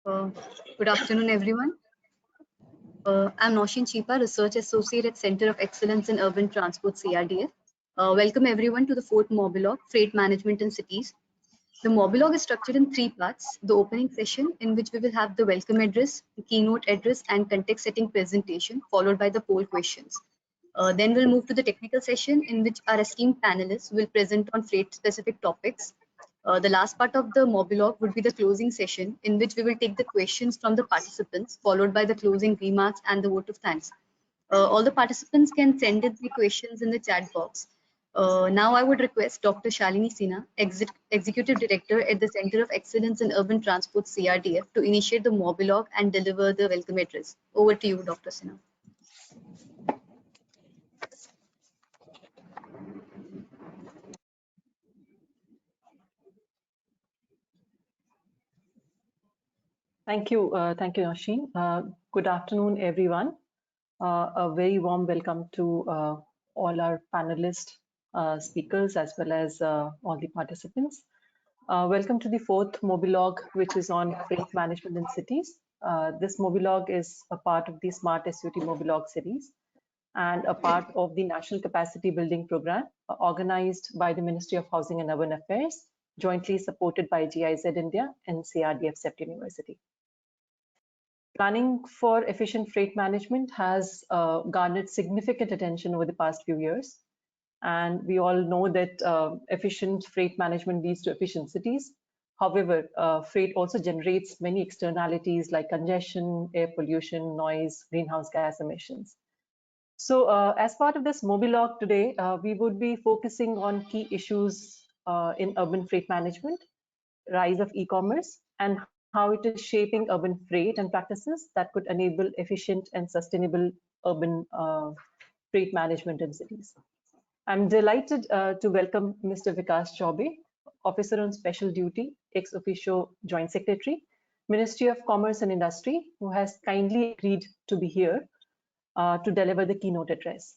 Uh, Good afternoon, everyone. I'm Noshin Chipa, Research Associate at Center of Excellence in Urban Transport, CRDF. Welcome everyone to the fourth Mobilogue, Freight Management in Cities. The Mobilogue is structured in three parts. The opening session, in which we will have the welcome address, the keynote address, and context-setting presentation, followed by the poll questions. Then we'll move to the technical session, in which our esteemed panelists will present on freight-specific topics. The last part of the mobilog would be the closing session, in which we will take the questions from the participants, followed by the closing remarks and the vote of thanks. All the participants can send in the questions in the chat box. Now I would request Dr. Shalini Sinha, Executive Director at the Center of Excellence in Urban Transport, CRDF, to initiate the mobilog and deliver the welcome address. Over to you, Dr. Sinha. Thank you, Noshin. Good afternoon, everyone. A very warm welcome to all our panelists, speakers, as well as all the participants. Welcome to the fourth Mobilogue, which is on freight management in cities. This Mobilogue is a part of the Smart SUT Mobilogue series and a part of the National Capacity Building Program organized by the Ministry of Housing and Urban Affairs, jointly supported by GIZ India and CRDF CEPT University. Planning for efficient freight management has garnered significant attention over the past few years. And we all know that efficient freight management leads to efficient cities. However, freight also generates many externalities like congestion, air pollution, noise, greenhouse gas emissions. So as part of this Mobilogue today, we would be focusing on key issues in urban freight management, rise of e-commerce, and how it is shaping urban freight and practices that could enable efficient and sustainable urban freight management in cities. I'm delighted to welcome Mr. Vikas Chaubey, Officer on Special Duty, ex officio Joint Secretary, Ministry of Commerce and Industry, who has kindly agreed to be here to deliver the keynote address.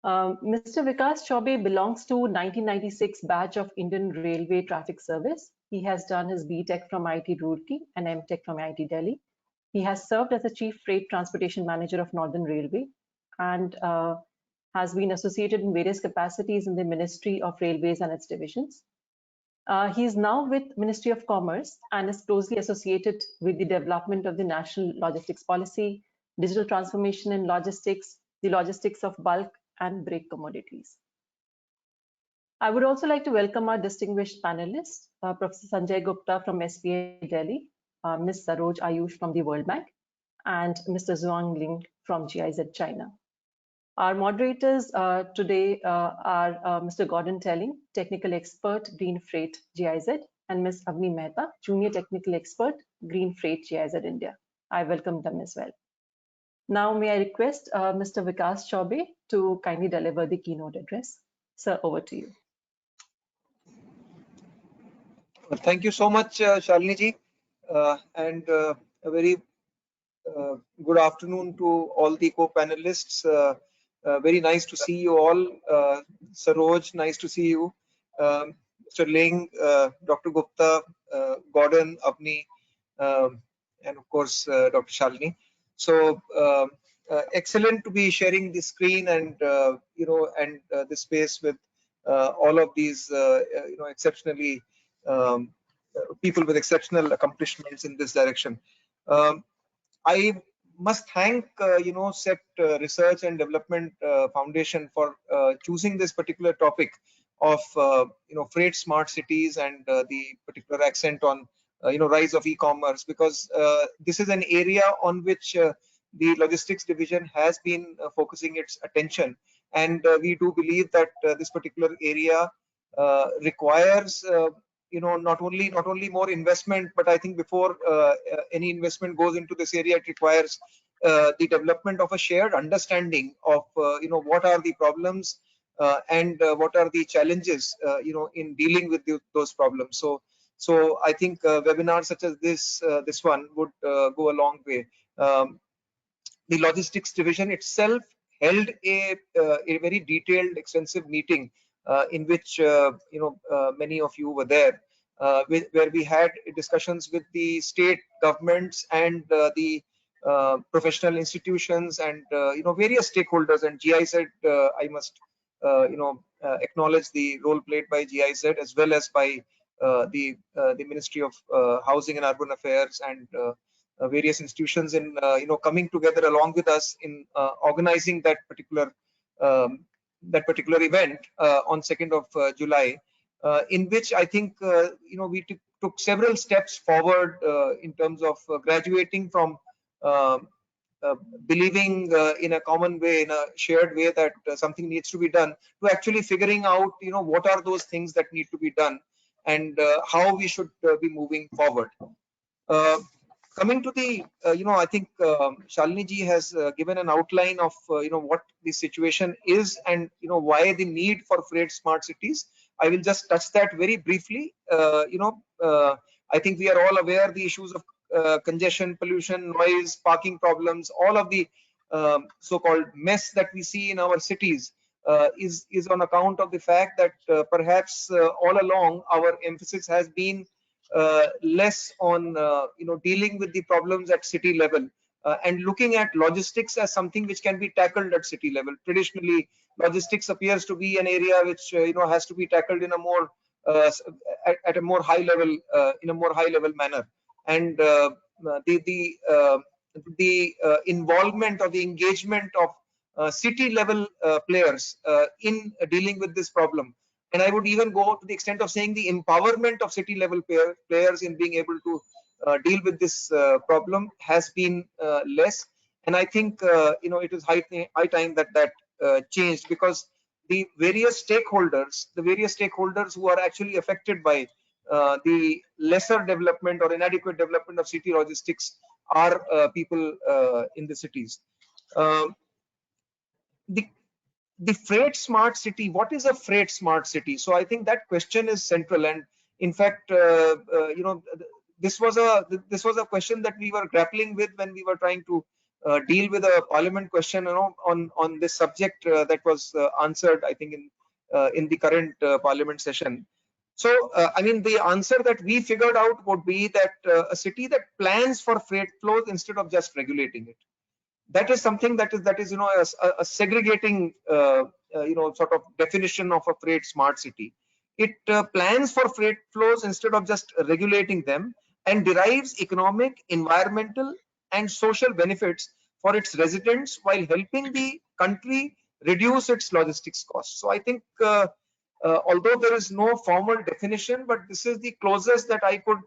Mr. Vikas Chaubey belongs to 1996 batch of Indian Railway Traffic Service. He has done his BTech from IIT Roorkee and MTech from IIT Delhi. He has served as the Chief Freight Transportation Manager of Northern Railway and has been associated in various capacities in the Ministry of Railways and its divisions. He is now with Ministry of Commerce and is closely associated with the development of the National Logistics Policy, digital transformation in logistics, the logistics of bulk and break commodities. I would also like to welcome our distinguished panelists, Professor Sanjay Gupta from SPA Delhi, Ms. Saroj Ayush from the World Bank, and Mr. Zhuang Ling from GIZ China. Our moderators today are Mr. Gordon Telling, Technical Expert, Green Freight, GIZ, and Ms. Avni Mehta, Junior Technical Expert, Green Freight, GIZ India. I welcome them as well. Now, may I request Mr. Vikas Chaubey to kindly deliver the keynote address. Sir, over to you. Thank you so much, Shalini ji, and a very good afternoon to all the co-panelists. Very nice to see you all. Saroj, nice to see you. Mr. Ling, Dr. Gupta, Gordon, Avni, and of course, Dr. Shalini. So excellent to be sharing the screen and this space with all of these exceptionally people with exceptional accomplishments in this direction. I must thank CEPT Research and Development Foundation for choosing this particular topic of freight smart cities and the particular accent on rise of e-commerce, because this is an area on which the logistics division has been focusing its attention, and we do believe that this particular area requires not only more investment, but I think before any investment goes into this area, it requires the development of a shared understanding of what are the problems and what are the challenges in dealing with those problems. So I think webinars such as this one would go a long way. The logistics division itself held a very detailed, extensive meeting in which many of you were there, where we had discussions with the state governments and the professional institutions and various stakeholders. And GIZ, I must acknowledge the role played by GIZ as well as by the Ministry of Housing and Urban Affairs and various institutions in coming together along with us in organizing um, that particular event on 2nd of July, in which I think we took several steps forward in terms of graduating from uh, believing in a common way, in a shared way, that something needs to be done, to actually figuring out what are those things that need to be done and how we should be moving forward. Uh, Coming to the, I think Shalini ji has given an outline of, what the situation is and, why the need for freight smart cities. I will just touch that very briefly. I think we are all aware the issues of congestion, pollution, noise, parking problems, all of the so-called mess that we see in our cities is on account of the fact that perhaps all along our emphasis has been less on dealing with the problems at city level and looking at logistics as something which can be tackled at city level. Traditionally, logistics appears to be an area which has to be tackled in a more at a more high level, in a more high level manner. And the involvement or the engagement of city level players in dealing with this problem, and I would even go to the extent of saying the empowerment of city level players in being able to deal with this problem has been less. And I think it is high time that changed, because the various stakeholders who are actually affected by the lesser development or inadequate development of city logistics are people in the cities. Um the the freight smart city, what is a freight smart city? So I think that question is central. And in fact, this was a question that we were grappling with when we were trying to deal with a parliament question on this subject that was answered, I think, in the current parliament session. So I mean, the answer that we figured out would be that a city that plans for freight flows instead of just regulating it. That is something that is a segregating sort of definition of a freight smart city. It plans for freight flows instead of just regulating them, and derives economic, environmental and social benefits for its residents while helping the country reduce its logistics costs. So I think although there is no formal definition, but this is the closest that I could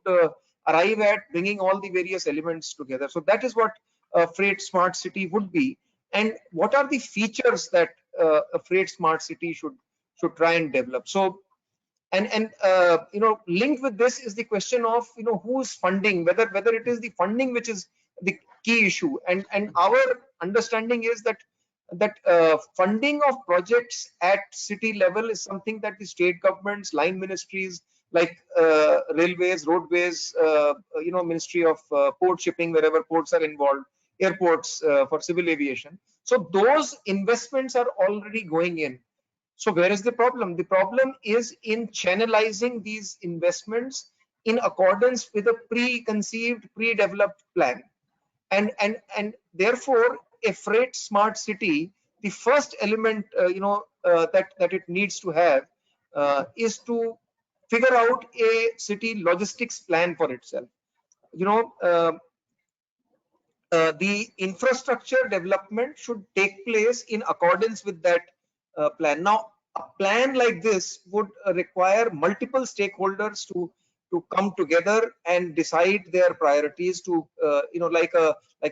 arrive at, bringing all the various elements together. So that is what a freight smart city would be, and what are the features that a freight smart city should try and develop. So linked with this is the question of who's funding, whether it is the funding which is the key issue. And our understanding is that funding of projects at city level is something that the state governments, line ministries like railways, roadways, Ministry of Port Shipping, wherever ports are involved, airports for civil aviation. So those investments are already going in. So where is the problem? The problem is in channelizing these investments in accordance with a preconceived, pre-developed plan. And therefore, a freight smart city, the first element that it needs to have is to figure out a city logistics plan for itself. The infrastructure development should take place in accordance with that plan. Now, a plan like this would require multiple stakeholders to come together and decide their priorities. To like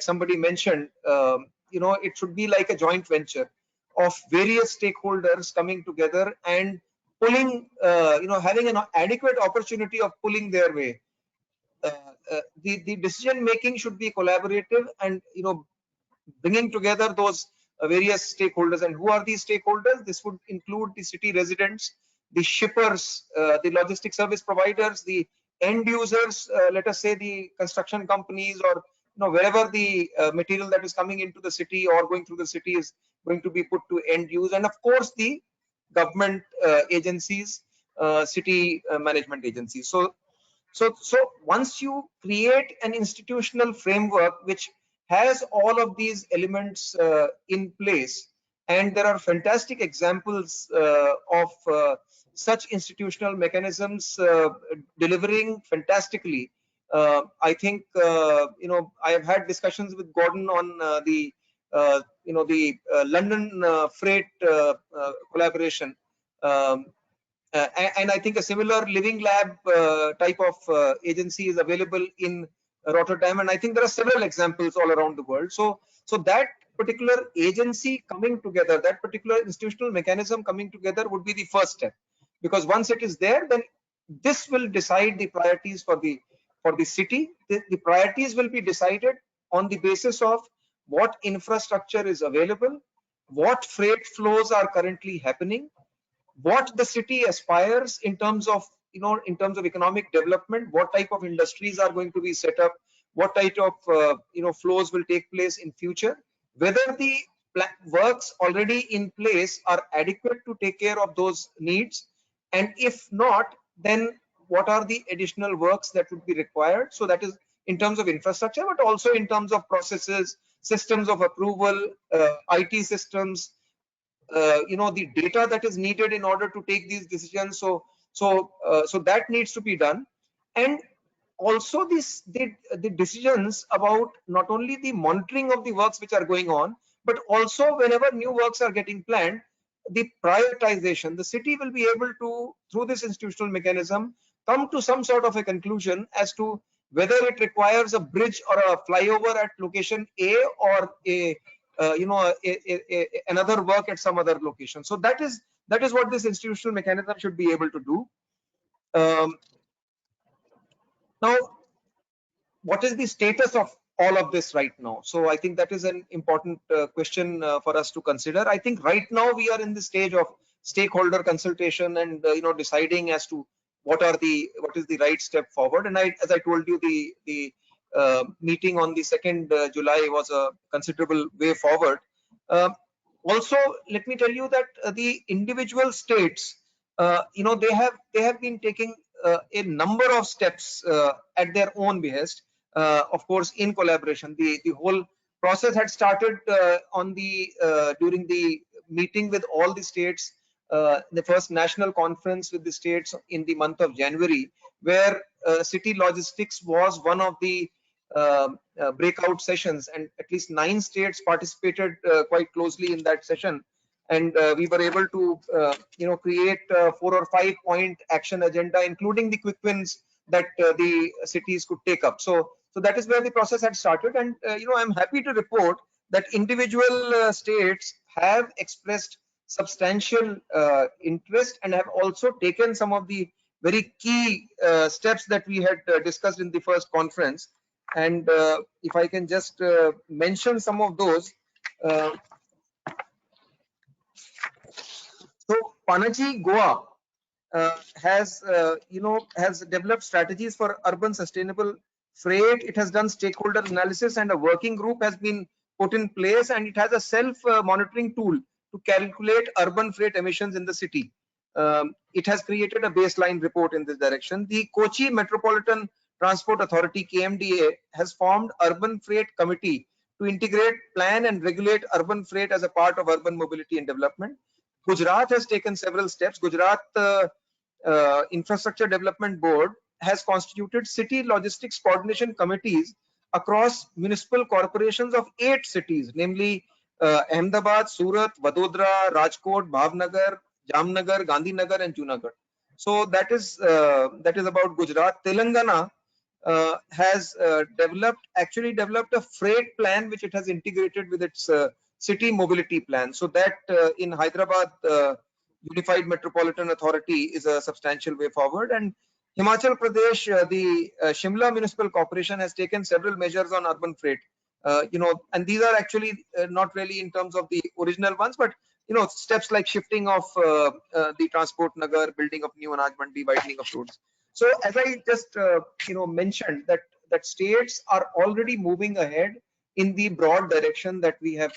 somebody mentioned, it should be like a joint venture of various stakeholders coming together and pulling, having an adequate opportunity of pulling their way. The decision making should be collaborative, and bringing together those various stakeholders. And who are these stakeholders? This would include the city residents, the shippers, the logistic service providers, the end users, let us say the construction companies, or wherever the material that is coming into the city or going through the city is going to be put to end use. And of course the government agencies, city management agencies. So So once you create an institutional framework which has all of these elements in place, and there are fantastic examples of such institutional mechanisms delivering fantastically. I think I have had discussions with Gordon on the London freight collaboration. Um, and I think a similar living lab type of agency is available in Rotterdam, and I think there are several examples all around the world. So that particular agency coming together, that particular institutional mechanism coming together would be the first step, because once it is there, then this will decide the priorities for the city. The priorities will be decided on the basis of what infrastructure is available, what freight flows are currently happening, what the city aspires in terms of economic development, what type of industries are going to be set up, what type of flows will take place in future, whether the works already in place are adequate to take care of those needs, and if not, then what are the additional works that would be required. So that is in terms of infrastructure, but also in terms of processes, systems of approval, IT systems, the data that is needed in order to take these decisions. So that needs to be done. And also the decisions about not only the monitoring of the works which are going on, but also whenever new works are getting planned, the prioritization, the city will be able to, through this institutional mechanism, come to some sort of a conclusion as to whether it requires a bridge or a flyover at location A, or another work at some other location. So that is what this institutional mechanism should be able to do. Now, what is the status of all of this right now? So I think that is an important question for us to consider. I think right now we are in the stage of stakeholder consultation and deciding as to what is the right step forward. And as I told you, the meeting on the 2nd July was a considerable way forward. Also, let me tell you that the individual states, they have been taking a number of steps at their own behest, of course, in collaboration. The whole process had started during the meeting with all the states, the first national conference with the states in the month of January, where city logistics was one of the breakout sessions, and at least 9 states participated quite closely in that session. And we were able to create 4 or 5 point action agenda, including the quick wins that the cities could take up. So that is where the process had started. And I'm happy to report that individual states have expressed substantial interest and have also taken some of the very key steps that we had discussed in the first conference. And if I can just mention some of those. So Panaji Goa has developed strategies for urban sustainable freight. It has done stakeholder analysis, and a working group has been put in place, and it has a self monitoring tool to calculate urban freight emissions in the city. It has created a baseline report in this direction. The Kochi Metropolitan Transport Authority, KMDA, has formed urban freight committee to integrate, plan and regulate urban freight as a part of urban mobility and development. Gujarat has taken several steps. Gujarat Infrastructure Development Board has constituted city logistics coordination committees across municipal corporations of 8 cities, namely Ahmedabad, Surat, Vadodara, Rajkot, Bhavnagar, Jamnagar, Gandhinagar, and Junagadh. So that is about Gujarat. Telangana has actually developed a freight plan which it has integrated with its city mobility plan. So that in Hyderabad Unified Metropolitan Authority is a substantial way forward. And Himachal Pradesh, the Shimla Municipal Corporation has taken several measures on urban freight. And these are actually not really in terms of the original ones, but steps like shifting of the transport nagar, building of new Anaj Mandi, widening of roads. So as I just mentioned, that states are already moving ahead in the broad direction that we have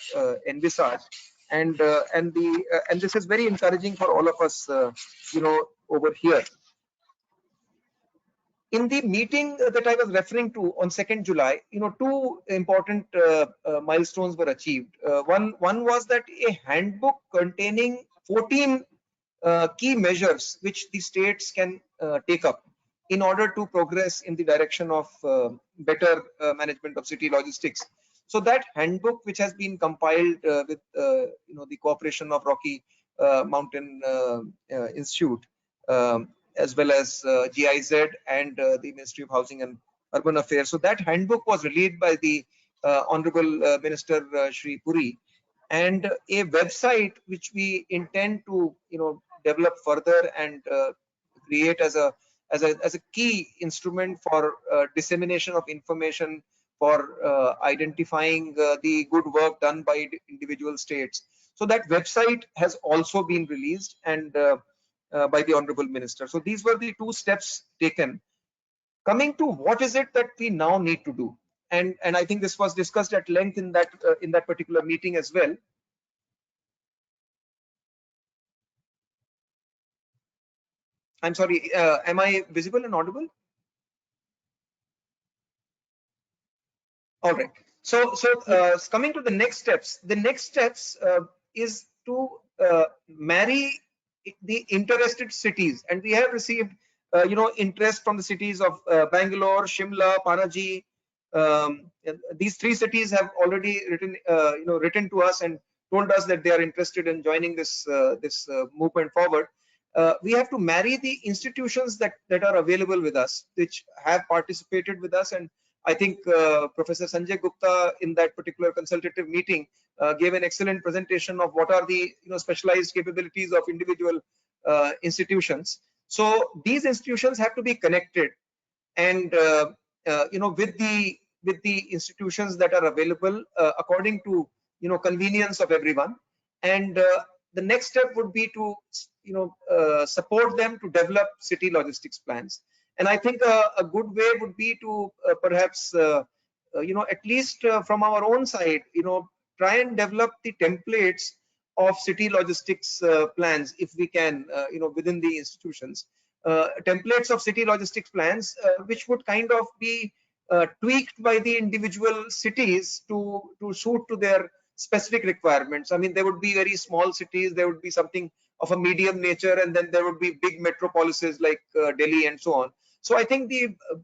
envisaged, and this is very encouraging for all of us, over here. In the meeting that I was referring to on 2nd July, two important milestones were achieved. One was that a handbook containing 14 key measures which the states can take up in order to progress in the direction of better management of city logistics. So that handbook, which has been compiled with the cooperation of Rocky Mountain Institute, as well as GIZ and the Ministry of Housing and Urban Affairs. So that handbook was released by the Honorable Minister Shri Puri, and a website which we intend to develop further and create as a key instrument for dissemination of information, for identifying the good work done by individual states. So that website has also been released and by the Honorable Minister. So these were the two steps taken. Coming to what is it that we now need to do, and I think this was discussed at length in that particular meeting as well. I'm sorry, am I visible and audible? All right. So coming to the next steps, is to marry the interested cities, and we have received interest from the cities of Bangalore, Shimla, Panaji. These three cities have already written to us and told us that they are interested in joining this movement forward. We have to marry the institutions that are available with us, which have participated with us, and I think Professor Sanjay Gupta in that particular consultative meeting gave an excellent presentation of what are the specialized capabilities of individual institutions. So these institutions have to be connected, and with the institutions that are available according to convenience of everyone. And the next step would be to support them to develop city logistics plans. And I think a good way would be to perhaps at least from our own side try and develop the templates of city logistics plans, if we can, within the institutions, templates of city logistics plans which would kind of be tweaked by the individual cities to suit to their specific requirements. I mean, there would be very small cities, there would be something of a medium nature, and then there would be big metropolises like Delhi and so on. So I think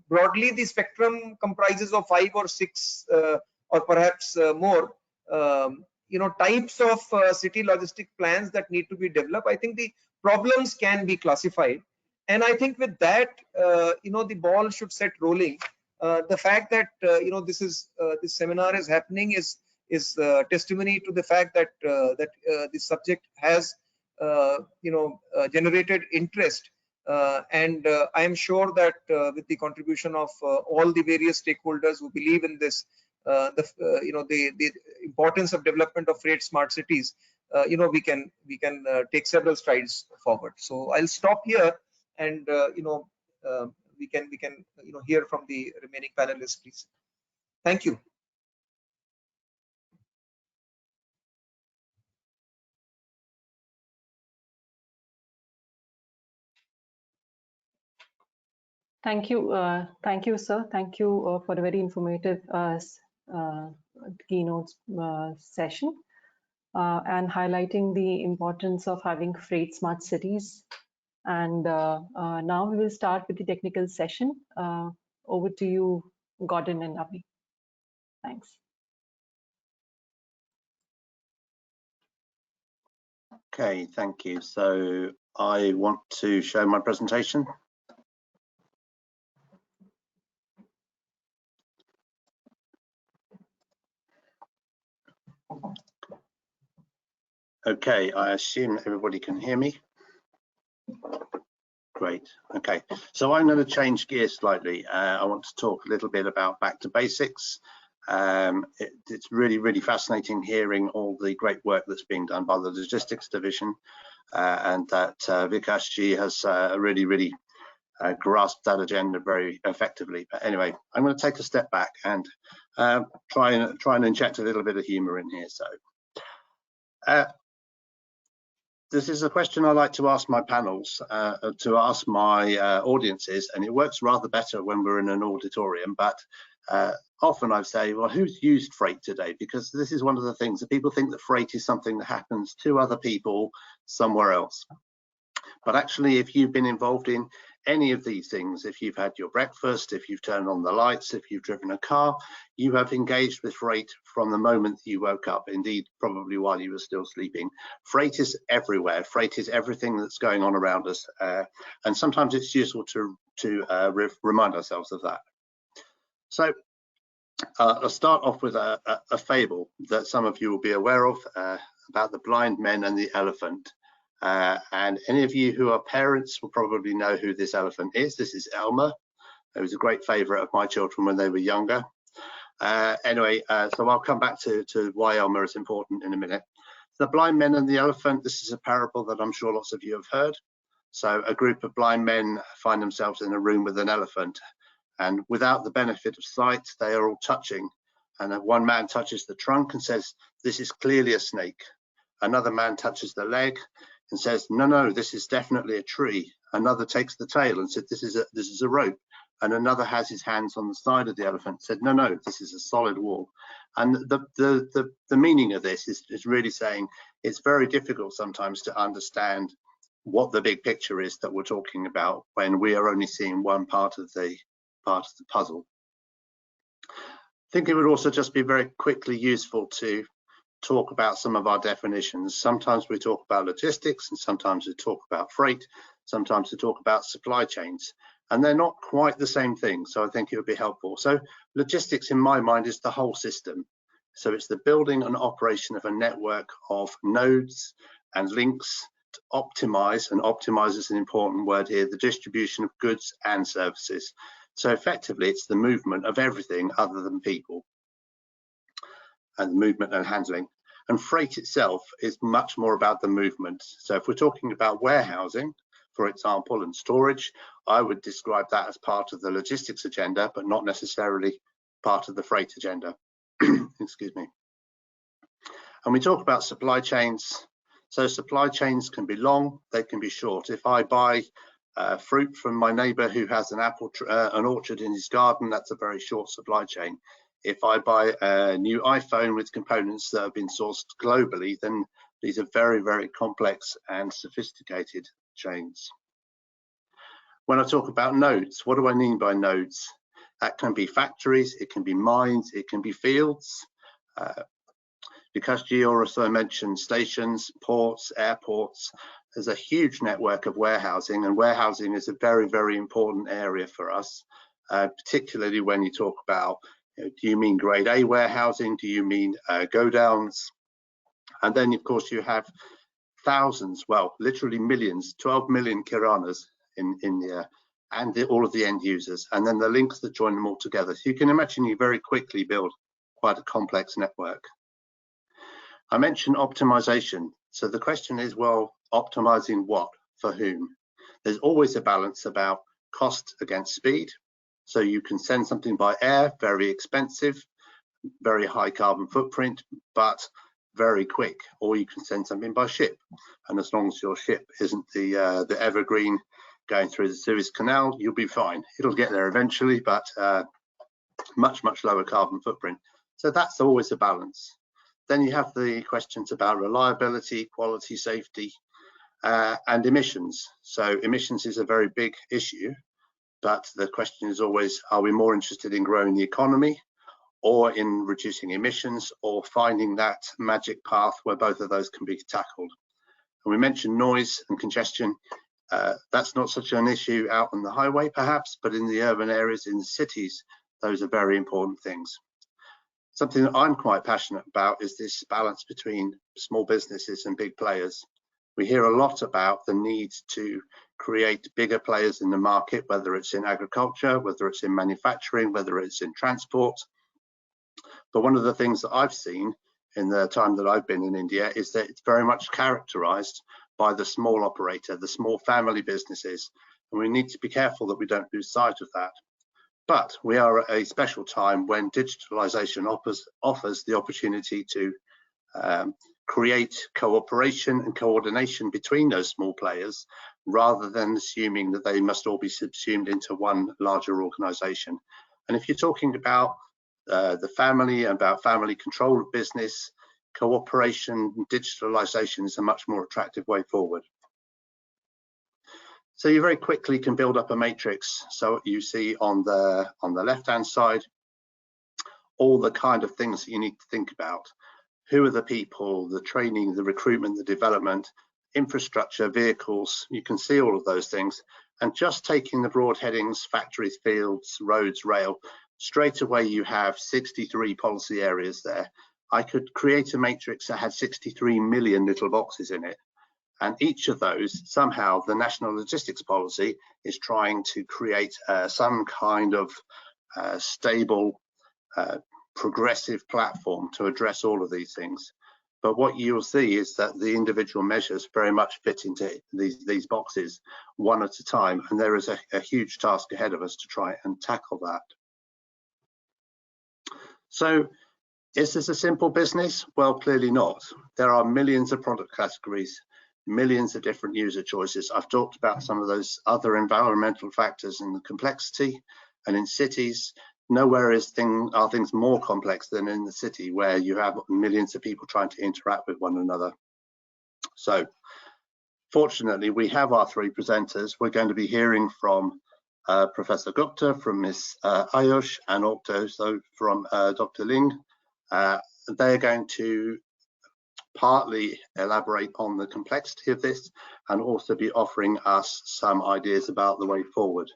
broadly the spectrum comprises of 5 or 6 or perhaps more types of city logistic plans that need to be developed. I think the problems can be classified, and I think with that the ball should set rolling. The fact that this seminar is happening is testimony to the fact that this subject has generated interest, and I am sure that with the contribution of all the various stakeholders who believe in this, the importance of development of freight smart cities, we can take several strides forward. So I'll stop here, and we can hear from the remaining panelists, please. Thank you. Thank you, sir. Thank you for a very informative keynote session and highlighting the importance of having freight smart cities. And now we will start with the technical session. Over to you, Gordon and Avi. Thanks. Okay, thank you. So I want to show my presentation. Okay, I assume everybody can hear me. Great. Okay, so I'm going to change gears slightly. I want to talk a little bit about back to basics. It's really fascinating hearing all the great work that's being done by the logistics division, and that Vikashji has really grasped that agenda very effectively. But anyway, I'm going to take a step back and try and inject a little bit of humor in here. So this is a question I like to ask my panels, to ask my audiences, and it works rather better when we're in an auditorium, but often I say, well, who's used freight today? Because this is one of the things that people think that freight is something that happens to other people somewhere else. But actually, if you've been involved in any of these things, if you've had your breakfast, if you've turned on the lights, if you've driven a car, you have engaged with freight from the moment that you woke up, indeed, probably while you were still sleeping. Freight is everywhere. Freight is everything that's going on around us. And sometimes it's useful to remind ourselves of that. So I'll start off with a fable that some of you will be aware of about the blind men and the elephant. And any of you who are parents will probably know who this elephant is. This is Elmer. It was a great favorite of my children when they were younger. Anyway, so I'll come back to why Elmer is important in a minute. The blind men and the elephant, this is a parable that I'm sure lots of you have heard. So a group of blind men find themselves in a room with an elephant, and without the benefit of sight, they are all touching. And one man touches the trunk and says, "This is clearly a snake." Another man touches the leg and says, no, this is definitely a tree. Another takes the tail and said, this is a rope. And another has his hands on the side of the elephant and said, no, this is a solid wall. And the meaning of this is really saying it's very difficult sometimes to understand what the big picture is that we're talking about when we are only seeing one part of the puzzle. I think it would also just be very quickly useful to talk about some of our definitions. Sometimes we talk about logistics, and sometimes we talk about freight, sometimes we talk about supply chains, and they're not quite the same thing. So I think it would be helpful. So logistics in my mind is the whole system. So it's the building and operation of a network of nodes and links to optimize, and optimize is an important word here, the distribution of goods and services. So effectively it's the movement of everything other than people, and movement and handling. And freight itself is much more about the movement. So if we're talking about warehousing, for example, and storage, I would describe that as part of the logistics agenda, but not necessarily part of the freight agenda. Excuse me. And we talk about supply chains. So supply chains can be long, they can be short. If I buy fruit from my neighbor who has an orchard in his garden, that's a very short supply chain. If I buy a new iPhone with components that have been sourced globally, then these are very, very complex and sophisticated chains. When I talk about nodes, what do I mean by nodes? That can be factories, it can be mines, it can be fields. Because Gio also mentioned stations, ports, airports, there's a huge network of warehousing, and warehousing is a very, very important area for us, particularly when you talk about, do you mean grade A warehousing? Do you mean go downs? And then of course you have thousands, well, literally millions, 12 million kiranas in India, and all of the end users, and then the links that join them all together. So you can imagine you very quickly build quite a complex network. I mentioned optimization. So the question is, well, optimizing what for whom? There's always a balance about cost against speed. So you can send something by air, very expensive, very high carbon footprint, but very quick, or you can send something by ship. And as long as your ship isn't the Evergreen going through the Suez Canal, you'll be fine. It'll get there eventually, but much, much lower carbon footprint. So that's always a balance. Then you have the questions about reliability, quality, safety, and emissions. So emissions is a very big issue, but the question is always, are we more interested in growing the economy or in reducing emissions, or finding that magic path where both of those can be tackled? And we mentioned noise and congestion. That's not such an issue out on the highway perhaps, but in the urban areas, in the cities, those are very important things. Something that I'm quite passionate about is this balance between small businesses and big players. We hear a lot about the need to create bigger players in the market, whether it's in agriculture, whether it's in manufacturing, whether it's in transport. But one of the things that I've seen in the time that I've been in India is that it's very much characterized by the small operator, the small family businesses, and we need to be careful that we don't lose sight of that. But we are at a special time when digitalization offers the opportunity to create cooperation and coordination between those small players, rather than assuming that they must all be subsumed into one larger organization. And if you're talking about the family, about family control of business, cooperation, digitalization is a much more attractive way forward. So you very quickly can build up a matrix. So you see on the left-hand side, all the kind of things that you need to think about. Who are the people, the training, the recruitment, the development, infrastructure, vehicles, you can see all of those things. And just taking the broad headings, factories, fields, roads, rail, straight away you have 63 policy areas there. I could create a matrix that had 63 million little boxes in it. And each of those, somehow the National Logistics Policy is trying to create some kind of stable, progressive platform to address all of these things. But what you'll see is that the individual measures very much fit into these boxes one at a time, and there is a huge task ahead of us to try and tackle that. So is this a simple business? Well, clearly not. There are millions of product categories, millions of different user choices. I've talked about some of those other environmental factors and the complexity, and in cities, nowhere are things more complex than in the city, where you have millions of people trying to interact with one another. So fortunately, we have our three presenters. We're going to be hearing from Professor Gupta, from Ms. Ayush, and also from Dr. Ling. They're going to partly elaborate on the complexity of this and also be offering us some ideas about the way forward.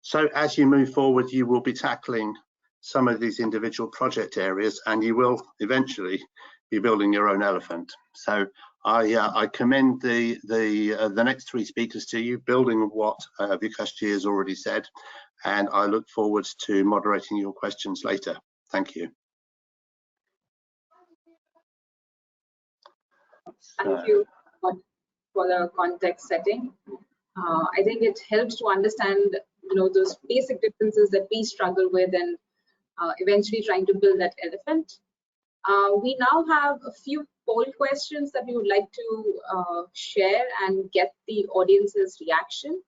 So as you move forward, you will be tackling some of these individual project areas, and you will eventually be building your own elephant. So I commend the next three speakers to you, building what Vikashji has already said, and I look forward to moderating your questions later. Thank you. Thank you for the context setting. I think it helps to understand, those basic differences that we struggle with, and eventually trying to build that elephant. We now have a few poll questions that we would like to share and get the audience's reaction.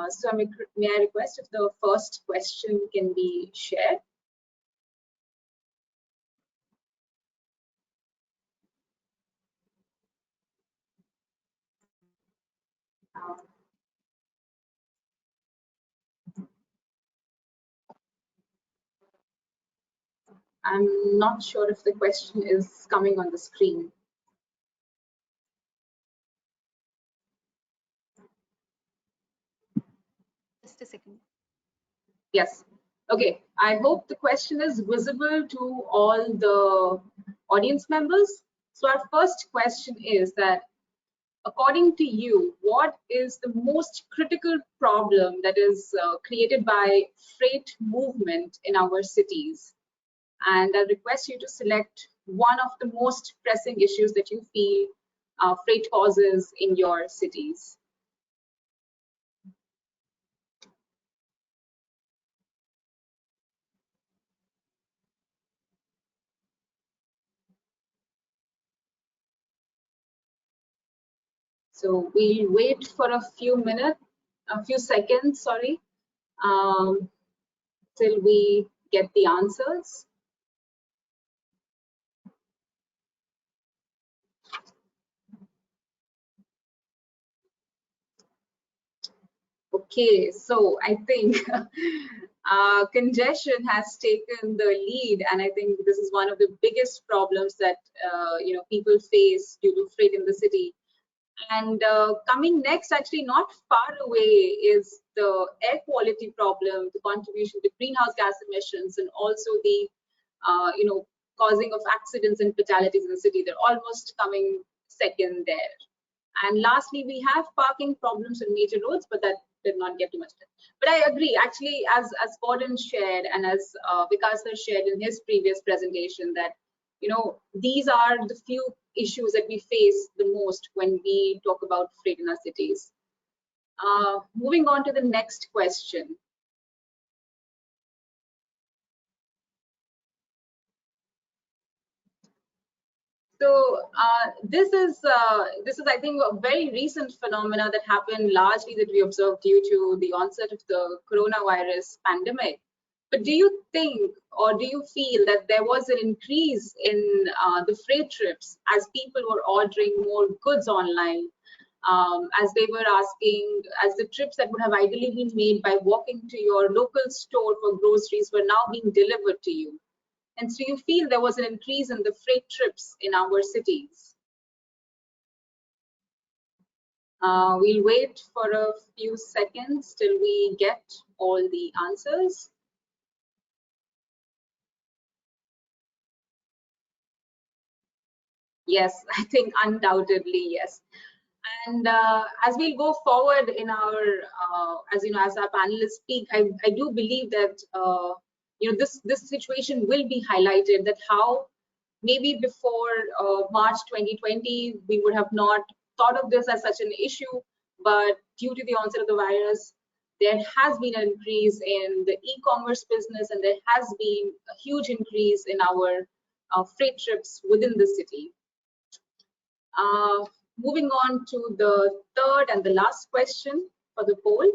So may I request if the first question can be shared? I'm not sure if the question is coming on the screen. Just a second. Yes. Okay. I hope the question is visible to all the audience members. So our first question is that, according to you, what is the most critical problem that is created by freight movement in our cities? And I request you to select one of the most pressing issues that you feel freight causes in your cities. So we'll wait for a few seconds, sorry, till we get the answers. Okay, so I think congestion has taken the lead, and I think this is one of the biggest problems that people face due to freight in the city. And coming next, actually not far away, is the air quality problem, the contribution to greenhouse gas emissions, and also the causing of accidents and fatalities in the city. They're almost coming second there. And lastly, we have parking problems on major roads, but that did not get too much done. But I agree, actually, as Gordon shared and as Vikas has shared in his previous presentation, that these are the few issues that we face the most when we talk about freight in our cities. Moving on to the next question. So this is I think a very recent phenomena that happened largely that we observed due to the onset of the coronavirus pandemic. But do you think or do you feel that there was an increase in the freight trips as people were ordering more goods online, as they were asking, as the trips that would have ideally been made by walking to your local store for groceries were now being delivered to you? And so you feel there was an increase in the freight trips in our cities. We'll wait for a few seconds till we get all the answers. Yes, I think undoubtedly yes. And as we go forward in our, as our panelists speak, I do believe that this situation will be highlighted. That how maybe before March 2020 we would have not thought of this as such an issue, but due to the onset of the virus, there has been an increase in the e-commerce business, and there has been a huge increase in our freight trips within the city. Moving on to the third and the last question for the poll.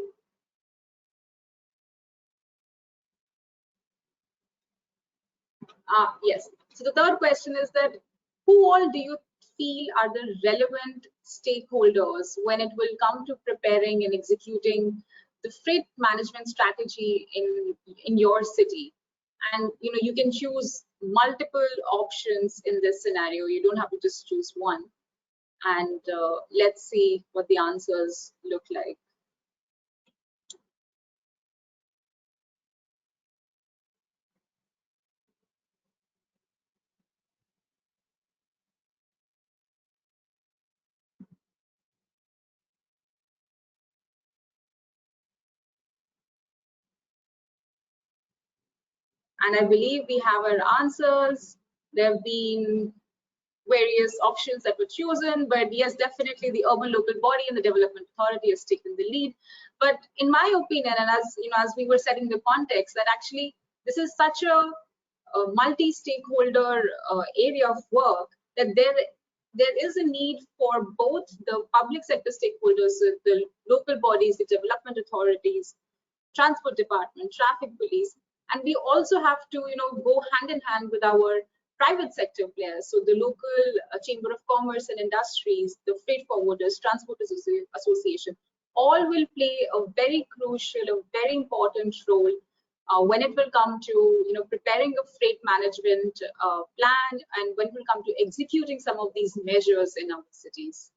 Yes, so the third question is that who all do you feel are the relevant stakeholders when it will come to preparing and executing the freight management strategy in your city? And you can choose multiple options in this scenario. You don't have to just choose one. And let's see what the answers look like. And I believe we have our answers. There have been various options that were chosen, but yes, definitely the urban local body and the development authority has taken the lead. But in my opinion, and as we were setting the context, that actually this is such a multi-stakeholder area of work that there is a need for both the public sector stakeholders, the local bodies, the development authorities, transport department, traffic police, and we also have to go hand in hand with our private sector players. So the local chamber of commerce and industries, the freight forwarders, transport association, all will play a very crucial, a very important role when it will come to preparing a freight management plan, and when it will come to executing some of these measures in our cities.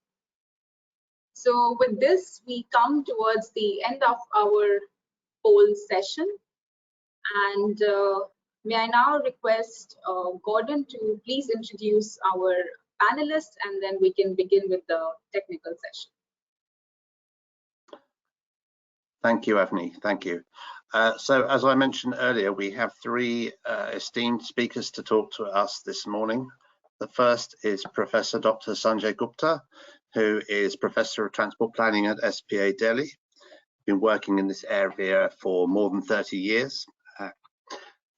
So with this, we come towards the end of our poll session, and may I now request Gordon to please introduce our panelists, and then we can begin with the technical session. Thank you, Avni. Thank you. So as I mentioned earlier, we have three esteemed speakers to talk to us this morning. The first is Professor Dr. Sanjay Gupta, who is Professor of Transport Planning at SPA Delhi. Been working in this area for more than 30 years.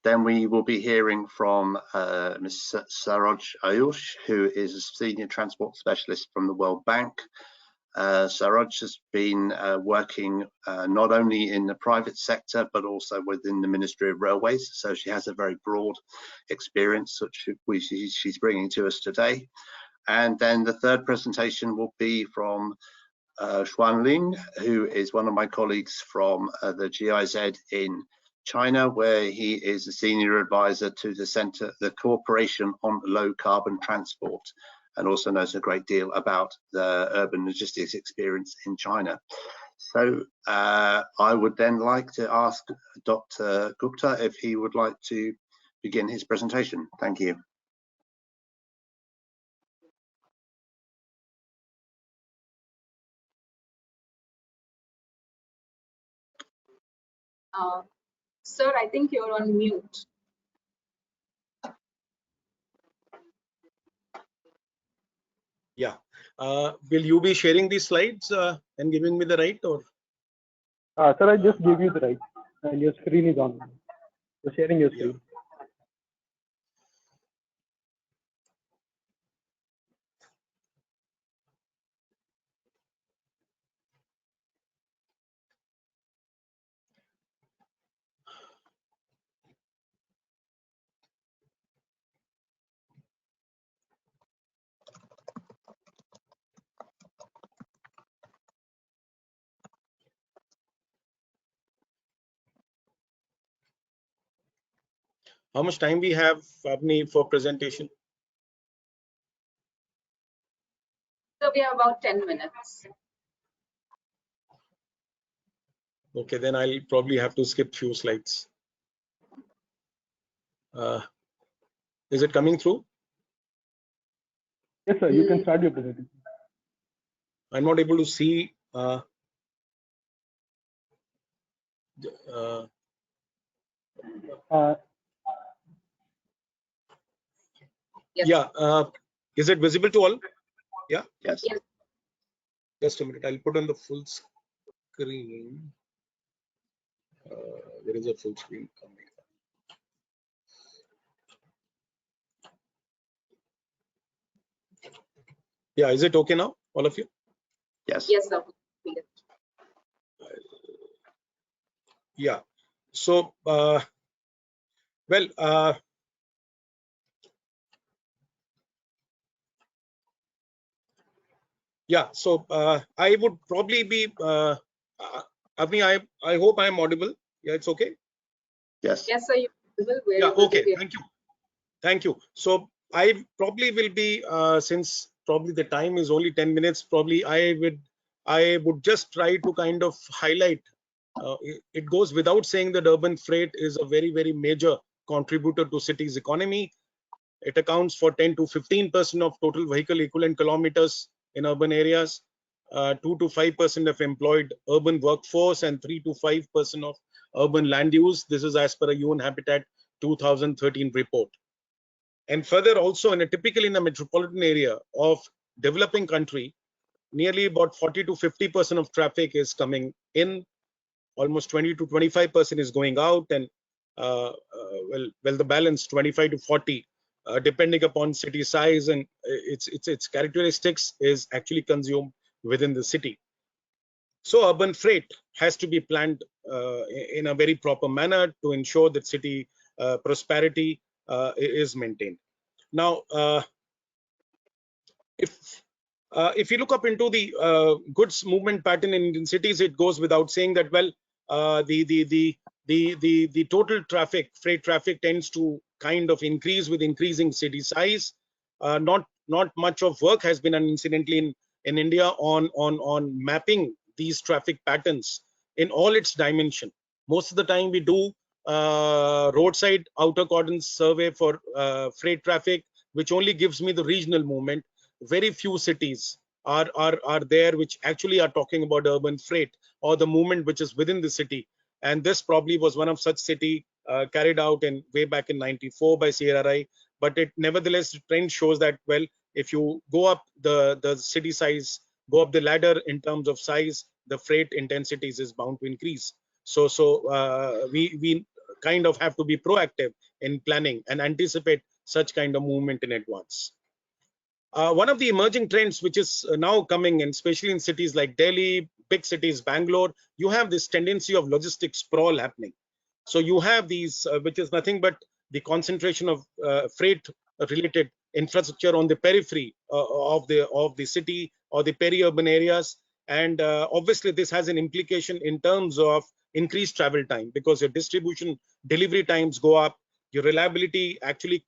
Then we will be hearing from Ms. Saroj Ayush, who is a Senior Transport Specialist from the World Bank. Saroj has been working not only in the private sector, but also within the Ministry of Railways. So she has a very broad experience, which she's bringing to us today. And then the third presentation will be from Xuan Ling, who is one of my colleagues from the GIZ in China, where he is a senior advisor to the Cooperation on Low Carbon Transport, and also knows a great deal about the urban logistics experience in China. So I would then like to ask Dr. Gupta if he would like to begin his presentation. Thank you. Sir, I think you're on mute. Yeah. Will you be sharing these slides and giving me the right, or? Sir, I just gave you the right, and your screen is on. So sharing your screen. How much time we have, Avni, for presentation? So we have about 10 minutes. Okay, then I'll probably have to skip few slides. Is it coming through? Yes, sir. You can start your presentation. I'm not able to see. Yes. Yeah. Is it visible to all? Yeah. Yes. Yes. Just a minute. I'll put on the full screen. There is a full screen coming. Yeah. Is it okay now, all of you? Yes. Yes, sir. Yeah. So, well, yeah. So I would probably be. Avni, I hope I am audible. Yeah, it's okay. Yes. Yes, sir. Yeah. Okay. Thank you. Thank you. So I probably will be, since probably the time is only 10 minutes, probably I would just try to kind of highlight. It goes without saying that urban freight is a very, very major contributor to cities' economy. It accounts for 10 to 15% of total vehicle equivalent kilometers in urban areas, 2 to 5% of employed urban workforce, and 3 to 5% of urban land use. This is as per a UN Habitat 2013 report. And further, also typically in a metropolitan area of developing country, nearly about 40 to 50% of traffic is coming in, almost 20 to 25% is going out, and well, the balance 25 to 40, depending upon city size and its characteristics, is actually consumed within the city. So urban freight has to be planned in a very proper manner to ensure that city prosperity is maintained. Now, if you look up into the goods movement pattern in Indian cities, it goes without saying that, well, the total traffic, freight traffic, tends to kind of increase with increasing city size. Not much of work has been done, incidentally, in India on mapping these traffic patterns in all its dimension. Most of the time we do roadside outer cordon survey for freight traffic, which only gives me the regional movement. Very few cities are there which actually are talking about urban freight or the movement which is within the city. And this probably was one of such city carried out in way back in 94 by CRRI. But it nevertheless, the trend shows that, well, if you go up the city size, go up the ladder in terms of size, the freight intensities is bound to increase. So we kind of have to be proactive in planning and anticipate such kind of movement in advance. One of the emerging trends which is now coming, and especially in cities like Delhi, big cities, Bangalore, you have this tendency of logistic sprawl happening. So you have these, which is nothing but the concentration of freight related infrastructure on the periphery of the city or the peri-urban areas. And obviously this has an implication in terms of increased travel time, because your distribution delivery times go up, your reliability actually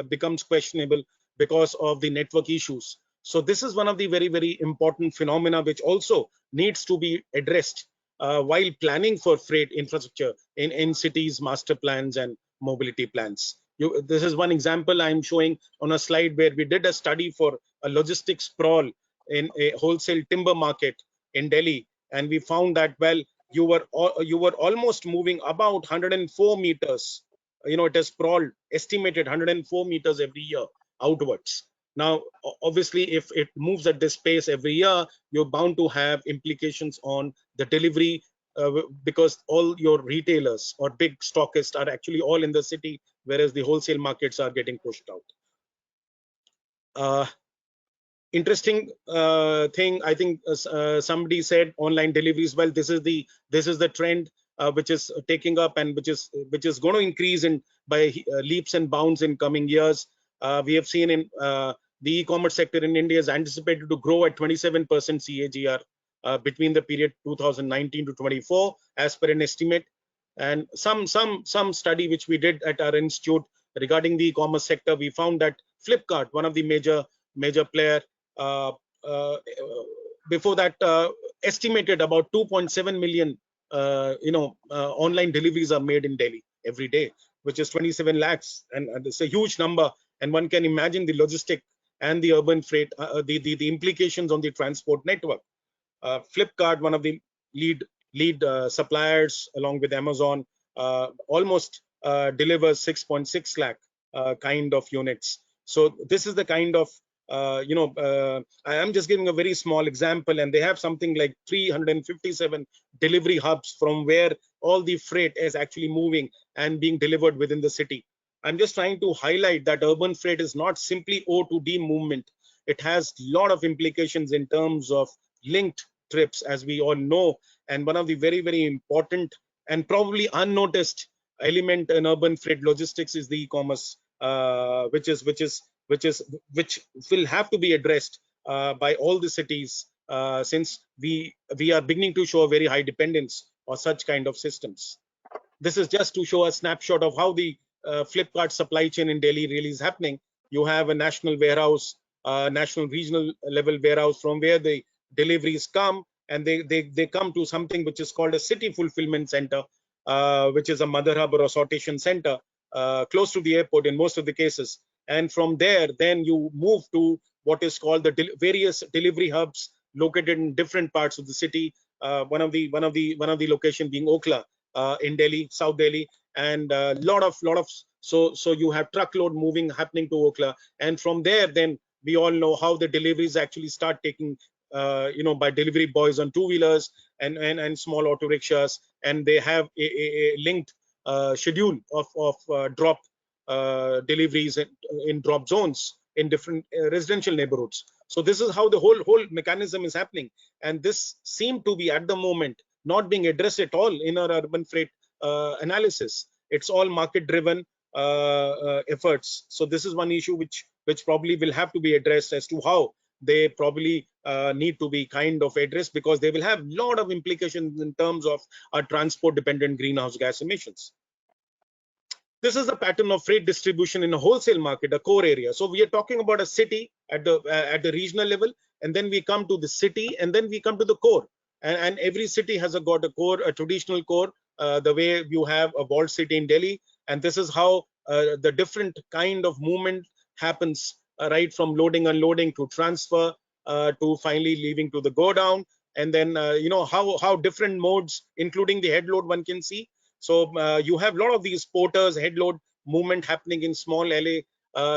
becomes questionable because of the network issues. So this is one of the very, very important phenomena which also needs to be addressed while planning for freight infrastructure in cities, master plans and mobility plans. This is one example I'm showing on a slide where we did a study for a logistics sprawl in a wholesale timber market in Delhi, and we found that, well, you were almost moving about 104 meters. It has sprawled, estimated 104 meters every year outwards. Now, obviously, if it moves at this pace every year, you're bound to have implications on the delivery, because all your retailers or big stockists are actually all in the city, whereas the wholesale markets are getting pushed out. Interesting thing, I think somebody said online deliveries. Well, this is the trend which is taking up, and which is going to increase in by leaps and bounds in coming years. We have seen in the e-commerce sector in India is anticipated to grow at 27% CAGR between the period 2019 to 24, as per an estimate. And some study which we did at our institute regarding the e-commerce sector, we found that Flipkart, one of the major player, uh, uh, before that estimated about 2.7 million online deliveries are made in Delhi every day, which is 27 lakhs, and it's a huge number. And one can imagine the logistic and the urban freight, the implications on the transport network. Flipkart, one of the lead suppliers along with Amazon, almost delivers 6.6 lakh kind of units. So this is the kind of I am just giving a very small example, and they have something like 357 delivery hubs from where all the freight is actually moving and being delivered within the city. I'm just trying to highlight that urban freight is not simply O to D movement. It has a lot of implications in terms of linked trips, as we all know. And one of the very important and probably unnoticed element in urban freight logistics is the e-commerce, which will have to be addressed by all the cities, since we are beginning to show a very high dependence on such kind of systems. This is just to show a snapshot of how the Flipkart supply chain in Delhi really is happening. You have a national warehouse, national regional level warehouse from where the deliveries come, and they come to something which is called a city fulfillment center, which is a mother hub or a sortation center close to the airport in most of the cases. And from there, then you move to what is called the various delivery hubs located in different parts of the city. One of the location being Okla, in Delhi, South Delhi, and lot of so you have truckload moving happening to Okla, and from there then we all know how the deliveries actually start taking, by delivery boys on two-wheelers and small auto rickshaws, and they have a linked schedule of drop deliveries in drop zones in different residential neighborhoods. So this is how the whole mechanism is happening, and this seemed to be at the moment not being addressed at all in our urban freight analysis. It's all market driven efforts. So this is one issue which probably will have to be addressed as to how they probably need to be kind of addressed, because they will have a lot of implications in terms of our transport dependent greenhouse gas emissions. This is the pattern of freight distribution in a wholesale market, a core area. So we are talking about a city at the regional level, and then we come to the city, and then we come to the core. And every city has got a core, a traditional core, the way you have a walled city in Delhi. And this is how the different kind of movement happens, right from loading, unloading to transfer, to finally leaving to the go down. And then, how different modes, including the head load, one can see. So you have a lot of these porters, head load movement happening in small LA,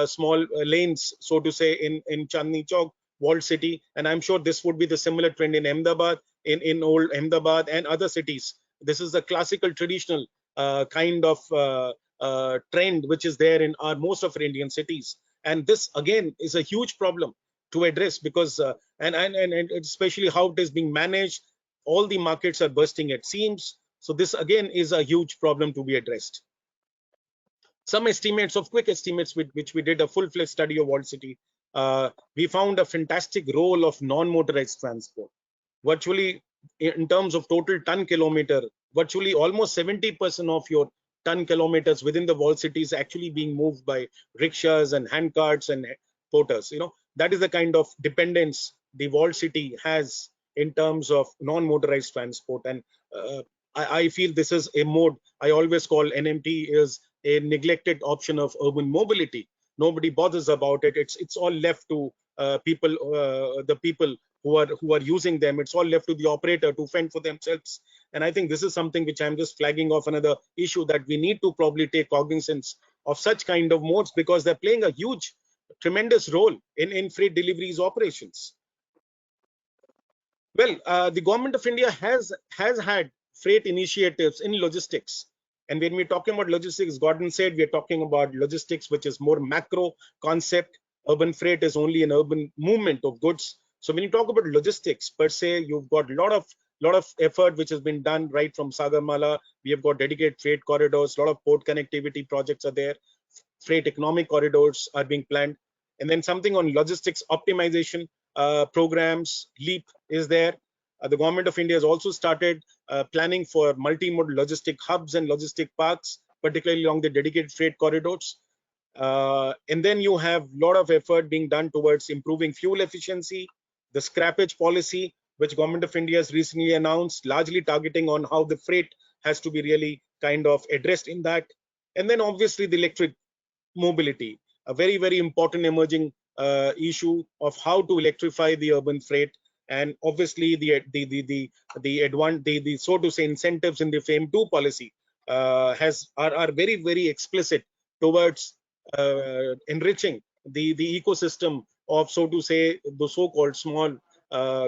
small lanes, so to say, in Chandni Chowk, walled city. And I'm sure this would be the similar trend in Ahmedabad, in old Ahmedabad and other cities. This is the classical, traditional kind of trend which is there in most of our Indian cities. And this again is a huge problem to address, because and especially how it is being managed. All the markets are bursting at seams. So this again is a huge problem to be addressed. Some estimates, of quick estimates, which we did a full-fledged study of walled city, we found a fantastic role of non-motorized transport. Virtually, in terms of total ton kilometer, virtually almost 70% of your ton kilometers within the walled city is actually being moved by rickshaws and hand carts and porters. That is the kind of dependence the walled city has in terms of non-motorized transport. And I feel this is a mode I always call NMT is a neglected option of urban mobility. Nobody bothers about it. It's all left to people, the people who are using them. It's all left to the operator to fend for themselves. And I think this is something which I'm just flagging off, another issue that we need to probably take cognizance of such kind of modes, because they're playing a huge, tremendous role in freight deliveries operations. Well, the government of India has had freight initiatives in logistics. And when we're talking about logistics, Gordon said we're talking about logistics, which is more macro concept. Urban freight is only an urban movement of goods. So when you talk about logistics per se, you've got a lot of effort which has been done right from Sagarmala. We have got dedicated freight corridors, a lot of port connectivity projects are there. Freight economic corridors are being planned. And then something on logistics optimization programs, LEAP is there. The government of India has also started planning for multimodal logistic hubs and logistic parks, particularly along the dedicated freight corridors. And then you have a lot of effort being done towards improving fuel efficiency, the scrappage policy, which government of India has recently announced, largely targeting on how the freight has to be really kind of addressed in that. And then obviously the electric mobility, a very, very important emerging issue of how to electrify the urban freight. And obviously the so to say incentives in the FAME2 policy are very, very explicit towards enriching the ecosystem of, so to say, the so-called small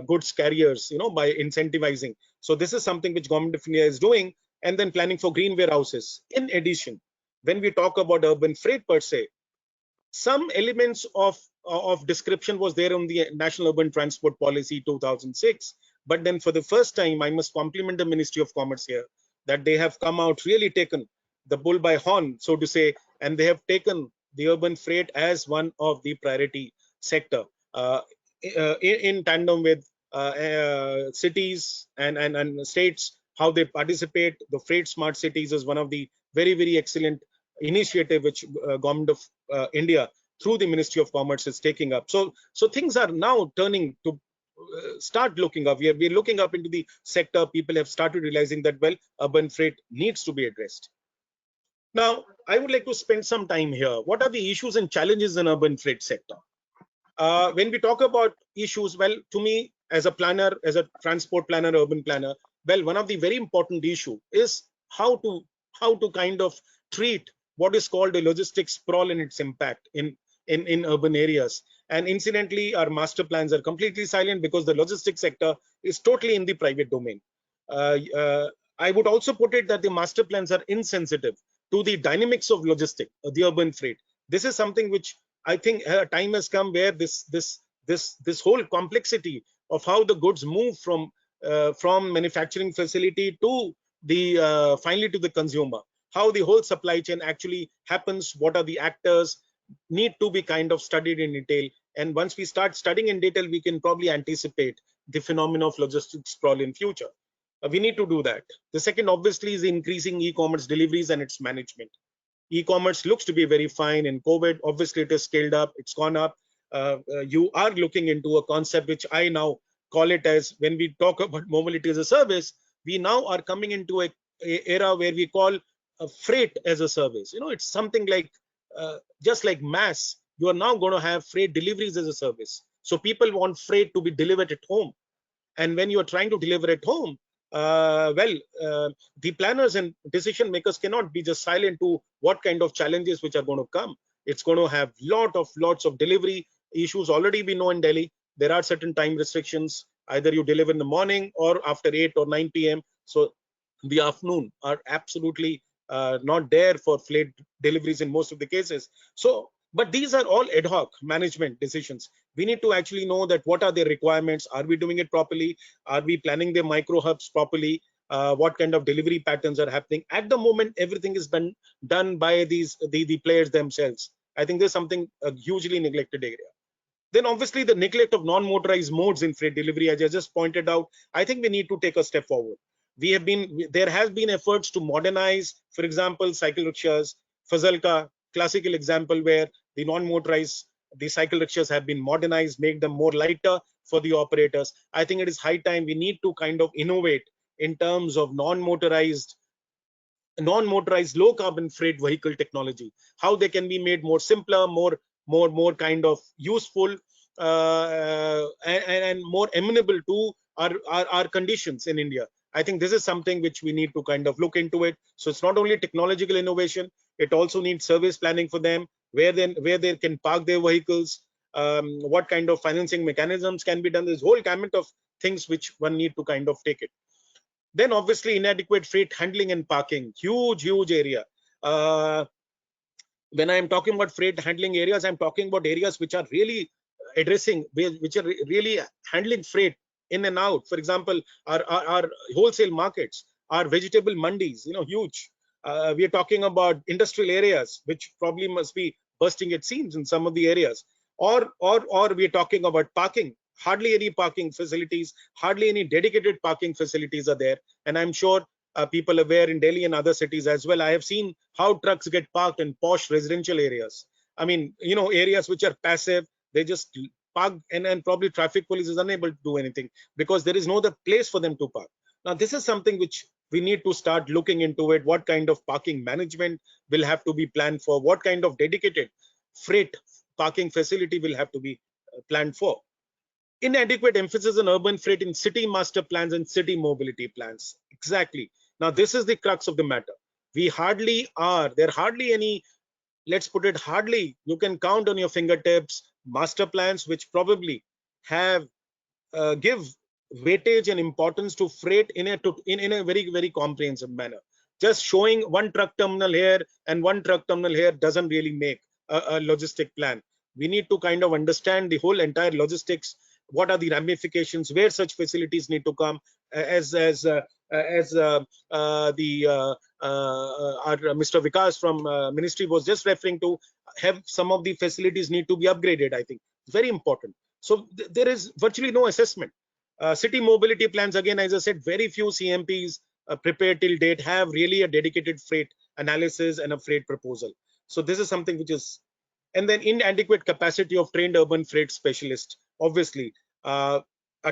goods carriers, by incentivizing. So this is something which government of India is doing, and then planning for green warehouses. In addition, when we talk about urban freight per se, some elements of description was there on the National Urban Transport Policy 2006, but then for the first time, I must compliment the Ministry of Commerce here, that they have come out, really taken the bull by horn, so to say, and they have taken the urban freight as one of the priority sector, in tandem with cities and states, how they participate. The Freight Smart Cities is one of the very, very excellent initiative which government of India through the Ministry of Commerce is taking up. So things are now turning to start looking up. We're looking up into the sector. People have started realizing that, well, urban freight needs to be addressed. Now, I would like to spend some time here. What are the issues and challenges in urban freight sector? When we talk about issues, well, to me, as a planner, as a transport planner, urban planner, well, one of the very important issue is how to kind of treat what is called a logistics sprawl and its impact in urban areas. And incidentally, our master plans are completely silent because the logistics sector is totally in the private domain. I would also put it that the master plans are insensitive to the dynamics of logistics, the urban freight. This is something which I think time has come where this whole complexity of how the goods move from manufacturing facility to the finally to the consumer, how the whole supply chain actually happens, what are the actors, need to be kind of studied in detail. And once we start studying in detail, we can probably anticipate the phenomena of logistics sprawl in future. We need to do that. The second, obviously, is increasing e-commerce deliveries and its management. E-commerce looks to be very fine in COVID. Obviously, it has scaled up, it's gone up. You are looking into a concept which I now call it as, when we talk about mobility as a service, we now are coming into a era where we call a freight as a service. It's something like just like mass. You are now going to have freight deliveries as a service. So people want freight to be delivered at home. And when you are trying to deliver at home, the planners and decision makers cannot be just silent to what kind of challenges which are going to come. It's going to have lots of delivery issues. Already we know in Delhi there are certain time restrictions. Either you deliver in the morning or after 8 or 9 p.m. So the afternoon are absolutely not there for freight deliveries in most of the cases. So, but these are all ad hoc management decisions. We need to actually know that what are their requirements. Are we doing it properly? Are we planning the micro hubs properly? What kind of delivery patterns are happening? At the moment, everything is done by the players themselves. I think there's something hugely neglected area. Then obviously the neglect of non-motorized modes in freight delivery, as I just pointed out, I think we need to take a step forward. There has been efforts to modernize, for example, cycle rickshaws. Fazalka, classical example where the non-motorized, the cycle rickshaws have been modernized, make them more lighter for the operators. I think it is high time we need to kind of innovate in terms of non-motorized low carbon freight vehicle technology, how they can be made more simpler, more kind of useful, and more amenable to our conditions in India. I think this is something which we need to kind of look into it. So it's not only technological innovation, it also needs service planning for them, where they can park their vehicles, what kind of financing mechanisms can be done. There's whole gamut of things which one need to kind of take it. Then obviously inadequate freight handling and parking, huge area. When I'm talking about freight handling areas, I'm talking about areas which are really which are really handling freight in and out. For example, our wholesale markets, our vegetable mandis, huge. We are talking about industrial areas, which probably must be bursting at seams in some of the areas. Or we are talking about parking hardly any parking facilities, hardly any dedicated parking facilities are there. And I'm sure people aware in Delhi and other cities as well. I have seen how trucks get parked in posh residential areas. I mean, areas which are passive, they just park, and probably traffic police is unable to do anything because there is no other place for them to park. Now, this is something which we need to start looking into it. What kind of parking management will have to be planned for? What kind of dedicated freight parking facility will have to be planned for? Inadequate emphasis on urban freight in city master plans and city mobility plans. Exactly. Now, this is the crux of the matter. There are hardly any, let's put it hardly, you can count on your fingertips, master plans which probably have give weightage and importance to freight in a very, very comprehensive manner. Just showing one truck terminal here and one truck terminal here doesn't really make a logistic plan. We need to kind of understand the whole entire logistics. What are the ramifications, where such facilities need to come, as our Mr. Vikas from ministry was just referring to. Have some of the facilities need to be upgraded. I think it's very important. So there is virtually no assessment. City mobility plans, again, as I said, very few CMPs prepared till date have really a dedicated freight analysis and a freight proposal. So this is something which is, and then inadequate capacity of trained urban freight specialists. Obviously, a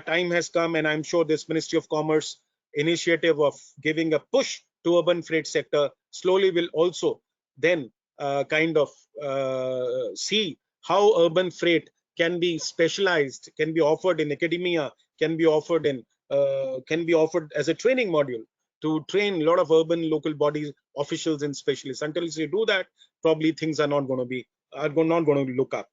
time has come, and I'm sure this Ministry of Commerce initiative of giving a push to urban freight sector slowly will also then kind of see how urban freight can be specialized, can be offered in academia, can be offered as a training module to train a lot of urban local bodies, officials, and specialists. Until you do that, probably things are not going to look up.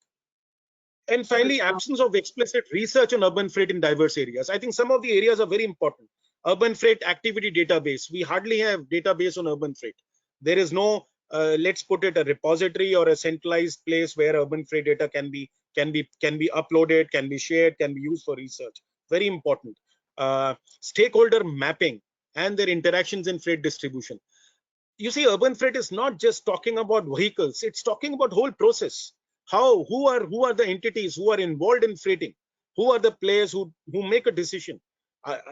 And finally, absence of explicit research on urban freight in diverse areas. I think some of the areas are very important. Urban freight activity database. We hardly have database on urban freight. There is no, let's put it, a repository or a centralized place where urban freight data can be uploaded, can be shared, can be used for research. Very important. Stakeholder mapping and their interactions in freight distribution. You see, urban freight is not just talking about vehicles, it's talking about whole process. Who are the entities who are involved in freighting? Who are the players who make a decision?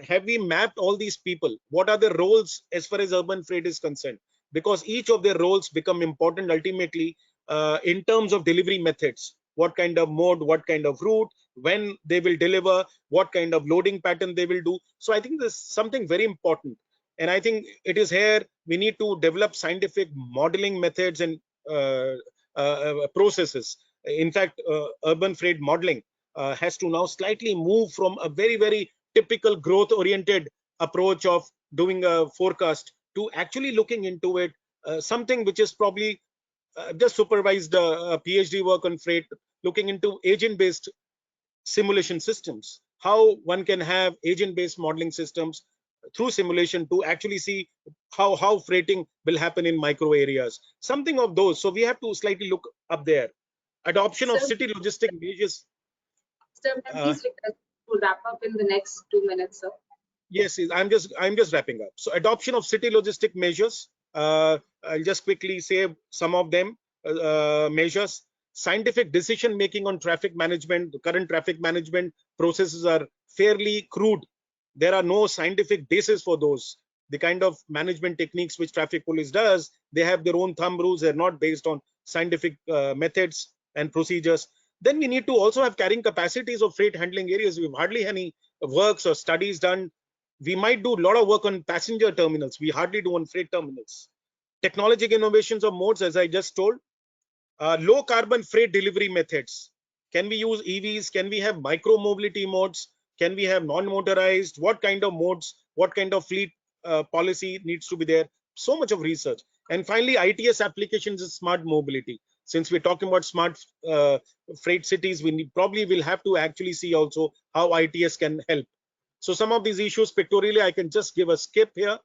Have we mapped all these people? What are their roles as far as urban freight is concerned? Because each of their roles become important ultimately in terms of delivery methods. What kind of mode, what kind of route, when they will deliver, what kind of loading pattern they will do. So I think there's something very important. And I think it is here we need to develop scientific modeling methods and processes. In fact, urban freight modeling has to now slightly move from a very, very typical growth oriented approach of doing a forecast to actually looking into it, something which is probably just supervised PhD work on freight, looking into agent based simulation systems, how one can have agent based modeling systems through simulation to actually see how freighting will happen in micro areas, something of those. So we have to slightly look up there. Adoption of Sir, city logistic measures. sir, please request to wrap up in the next 2 minutes, sir. Yes, I'm just wrapping up. So adoption of city logistic measures. I'll just quickly say some of them. Measures. Scientific decision making on traffic management. The current traffic management processes are fairly crude. There are no scientific basis for those. The kind of management techniques which traffic police does, they have their own thumb rules. They're not based on scientific methods and procedures. Then we need to also have carrying capacities of freight handling areas. We've hardly any works or studies done. We might do a lot of work on passenger terminals. We hardly do on freight terminals. Technological innovations of modes, as I just told. Low carbon freight delivery methods. Can we use EVs? Can we have micro mobility modes? Can we have non-motorized? What kind of modes? What kind of fleet policy needs to be there? So much of research. And finally, ITS applications is smart mobility. Since we're talking about smart freight cities, we probably will have to actually see also how ITS can help. So some of these issues pictorially, I can just give a skip here.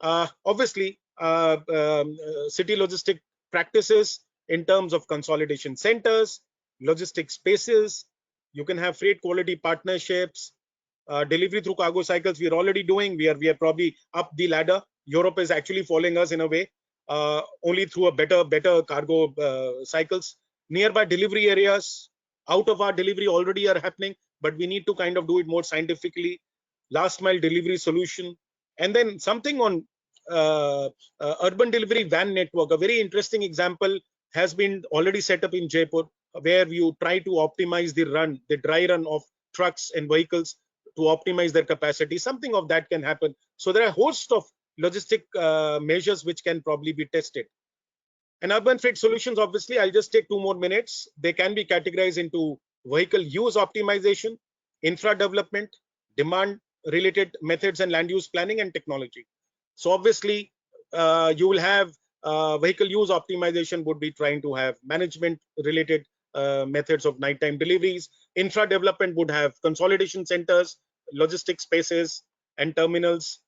Obviously, city logistic practices in terms of consolidation centers, logistic spaces. You can have freight quality partnerships, delivery through cargo cycles. We are already doing. We are probably up the ladder. Europe is actually following us in a way, only through a better cargo cycles. Nearby delivery areas, out of our delivery already are happening. but we need to kind of do it more scientifically. Last mile delivery solution, and then something on urban delivery van network. A very interesting example has been already set up in Jaipur, where you try to optimize the dry run of trucks and vehicles to optimize their capacity. Something of that can happen. So there are a host of logistic measures which can probably be tested. And urban freight solutions, obviously, I'll just take 2 more minutes. They can be categorized into vehicle use optimization, infra development, demand related methods and land use planning, and technology. So obviously, you will have vehicle use optimization would be trying to have management related methods of nighttime deliveries. Infra development would have consolidation centers, logistic spaces, and terminals.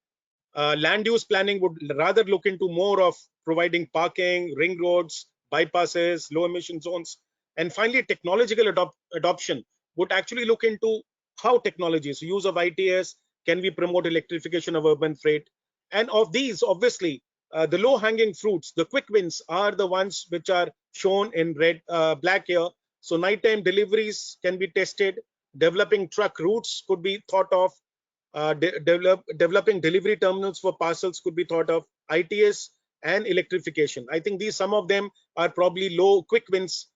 Land use planning would rather look into more of providing parking, ring roads, bypasses, low emission zones. And finally, technological adoption would actually look into how technologies, use of ITS, can we promote electrification of urban freight. And of these, obviously, the low hanging fruits, the quick wins are the ones which are shown in black here. So nighttime deliveries can be tested, developing truck routes could be thought of, developing delivery terminals for parcels could be thought of, ITS and electrification. I think these, some of them are probably low quick wins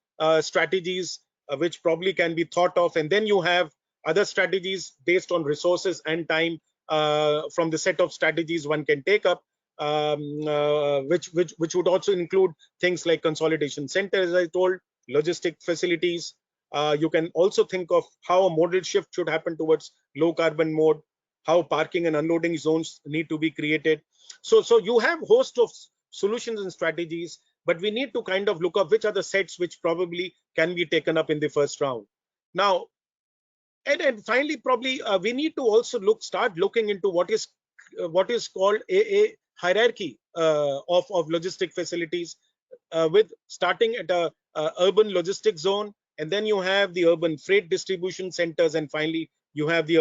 strategies which probably can be thought of. And then you have other strategies based on resources and time from the set of strategies one can take up, which would also include things like consolidation centers, as I told, logistic facilities. You can also think of how a modal shift should happen towards low carbon mode, how parking and unloading zones need to be created. So you have host of solutions and strategies, but we need to kind of look up which are the sets which probably can be taken up in the first round. Now, and finally, probably we need to also start looking into what is called a hierarchy of logistic facilities, with starting at a urban logistics zone, and then you have the urban freight distribution centers, and finally you have the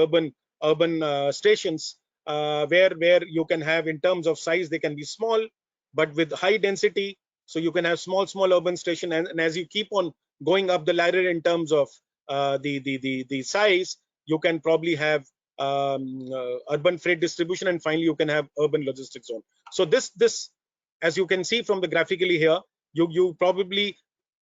urban stations, where you can have, in terms of size, they can be small but with high density. So you can have small urban station, and as you keep on going up the ladder in terms of the size, you can probably have urban freight distribution, and finally you can have urban logistics zone. So this, as you can see from the graphically here, you probably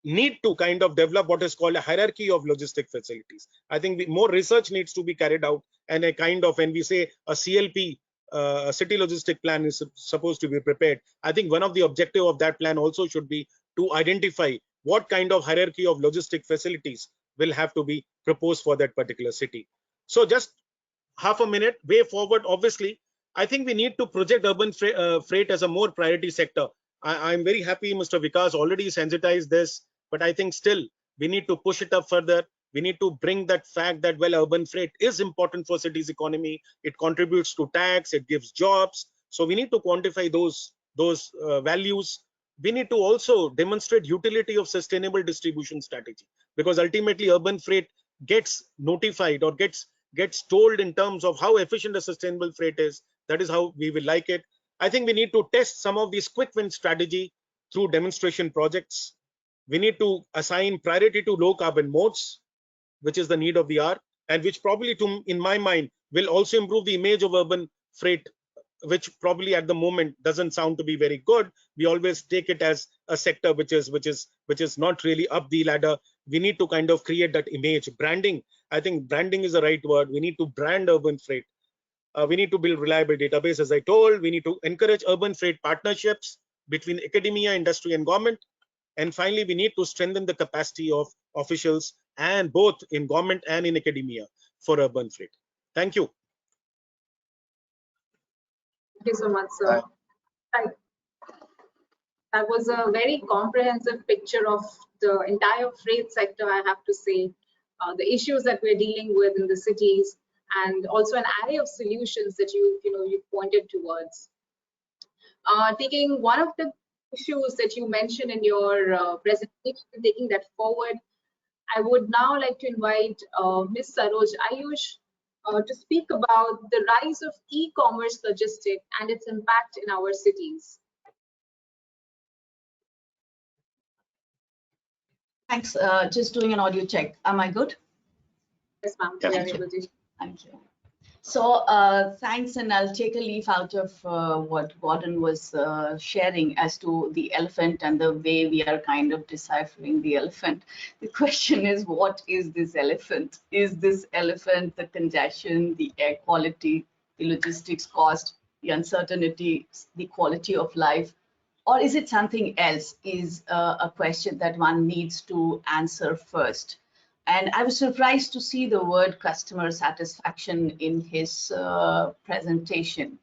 need to kind of develop what is called a hierarchy of logistic facilities. I think more research needs to be carried out, and a kind of, when we say a CLP, a city logistic plan is supposed to be prepared, I think one of the objective of that plan also should be to identify what kind of hierarchy of logistic facilities will have to be proposed for that particular city. So just half a minute way forward. Obviously, I think we need to project urban freight as a more priority sector. I'm very happy Mr. Vikas already sensitized this, but I think still we need to push it up further. We need to bring that fact that, well, urban freight is important for cities economy. It contributes to tax, it gives jobs. So we need to quantify those values. We need to also demonstrate utility of sustainable distribution strategy, because ultimately urban freight gets notified or gets told in terms of how efficient a sustainable freight is. That is how we will like it. I think we need to test some of these quick win strategy through demonstration projects. We need to assign priority to low carbon modes, which is the need of the hour, and which probably, in my mind, will also improve the image of urban freight, which probably at the moment doesn't sound to be very good. We always take it as a sector which is not really up the ladder. We need to kind of create that image. Branding, I think branding is the right word. We need to brand urban freight. We need to build reliable database, as I told. We need to encourage urban freight partnerships between academia, industry, and government. And finally, we need to strengthen the capacity of officials, and both in government and in academia, for urban freight. Thank you. Thank you so much, sir. That was a very comprehensive picture of the entire freight sector, I have to say, the issues that we're dealing with in the cities, and also an array of solutions that you pointed towards. Taking one of the issues that you mentioned in your presentation, taking that forward, I would now like to invite Ms. Saroj Ayush to speak about the rise of e-commerce logistics and its impact in our cities. Thanks. Just doing an audio check. Am I good? Yes, ma'am. Yes, We are thank you. able to. Thank you. So thanks, and I'll take a leaf out of what Gordon was sharing as to the elephant and the way we are kind of deciphering the elephant. The question is, what is this elephant? Is this elephant the congestion, the air quality, the logistics cost, the uncertainty, the quality of life, or is it something else? Is a question that one needs to answer first. And I was surprised to see the word customer satisfaction in his presentation.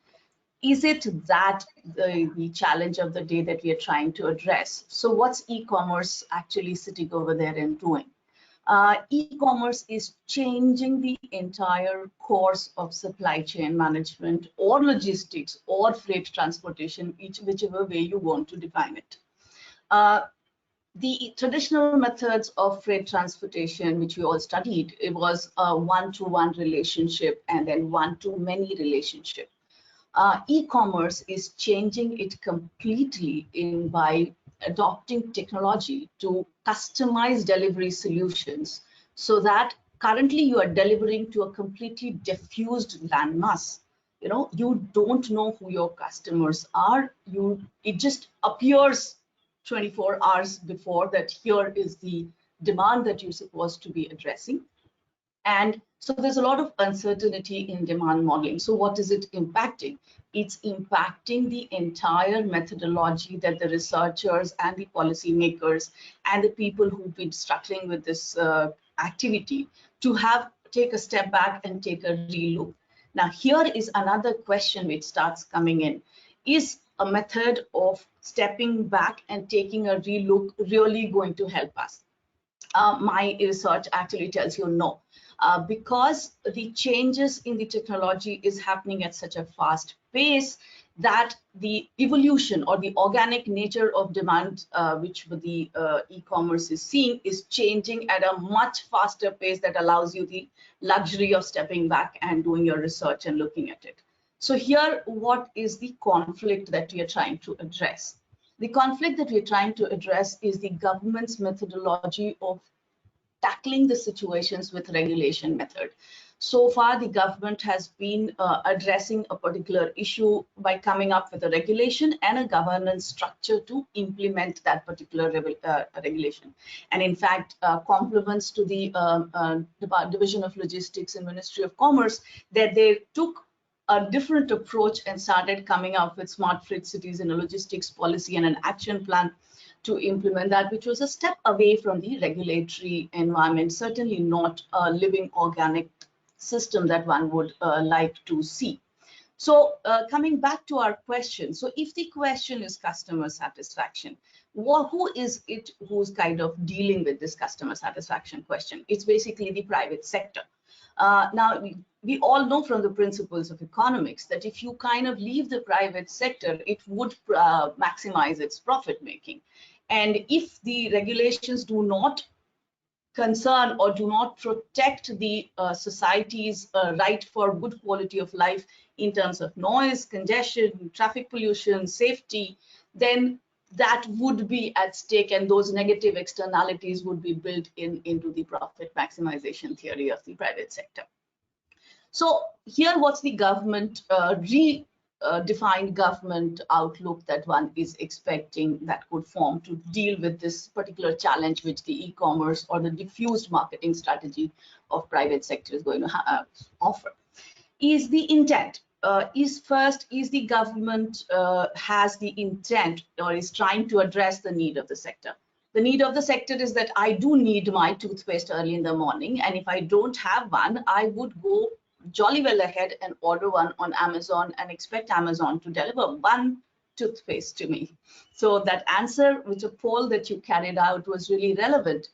Is it that the challenge of the day that we are trying to address? So what's e-commerce actually sitting over there and doing? E-commerce is changing the entire course of supply chain management or logistics or freight transportation, whichever way you want to define it. The traditional methods of freight transportation, which we all studied, it was a one-to-one relationship and then one-to-many relationship. E-commerce is changing it completely by adopting technology to customize delivery solutions, so that currently you are delivering to a completely diffused landmass. You know, you don't know who your customers are. It just appears 24 hours before that here is the demand that you're supposed to be addressing. And so there's a lot of uncertainty in demand modeling. So what is it impacting? It's impacting the entire methodology that the researchers and the policymakers and the people who've been struggling with this activity to take a step back and take a relook. Now, here is another question which starts coming in. Is a method of stepping back and taking a relook really going to help us? My research actually tells you no. Because the changes in the technology is happening at such a fast pace that the evolution or the organic nature of demand, which the e-commerce is seeing, is changing at a much faster pace that allows you the luxury of stepping back and doing your research and looking at it. So here, what is the conflict that we are trying to address? The conflict that we're trying to address is the government's methodology of tackling the situations with regulation method. So far, the government has been addressing a particular issue by coming up with a regulation and a governance structure to implement that particular regulation. And in fact, compliments to the Division of Logistics and Ministry of Commerce that they took a different approach and started coming up with smart freight cities and a logistics policy and an action plan to implement that, which was a step away from the regulatory environment, certainly not a living organic system that one would like to see. So coming back to our question, so if the question is customer satisfaction, who is it who's kind of dealing with this customer satisfaction question? It's basically the private sector. Now, we all know from the principles of economics that if you kind of leave the private sector, it would maximize its profit making. And if the regulations do not concern or do not protect the society's right for good quality of life in terms of noise, congestion, traffic pollution, safety, then that would be at stake, and those negative externalities would be built into the profit maximization theory of the private sector. So here, what's the government defined government outlook that one is expecting that could form to deal with this particular challenge which the e-commerce or the diffused marketing strategy of private sector is going to offer? Is the intent, is the government has the intent or is trying to address the need of the sector? The need of the sector is that I do need my toothpaste early in the morning, and if I don't have one, I would go jolly well ahead and order one on Amazon and expect Amazon to deliver one toothpaste to me. So that answer, which a poll that you carried out, was really relevant,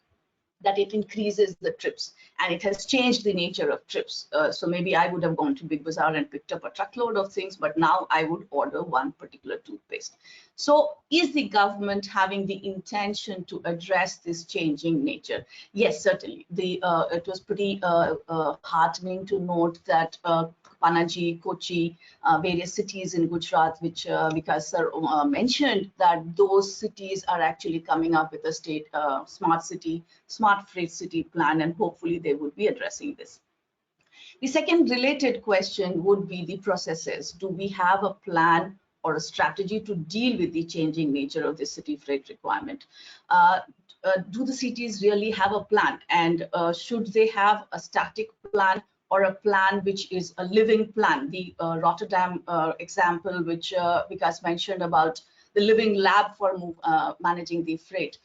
that it increases the trips, and it has changed the nature of trips. So maybe I would have gone to Big Bazaar and picked up a truckload of things, but now I would order one particular toothpaste. So is the government having the intention to address this changing nature? Yes, certainly. It was pretty heartening to note that Panaji, Kochi, various cities in Gujarat, which Vikas sir mentioned, that those cities are actually coming up with a state smart city, smart freight city plan, and hopefully they would be addressing this. The second related question would be the processes. Do we have a plan or a strategy to deal with the changing nature of the city freight requirement? Do the cities really have a plan, and should they have a static plan or a plan which is a living plan? The Rotterdam example, which Vikas mentioned about the living lab for managing the freight.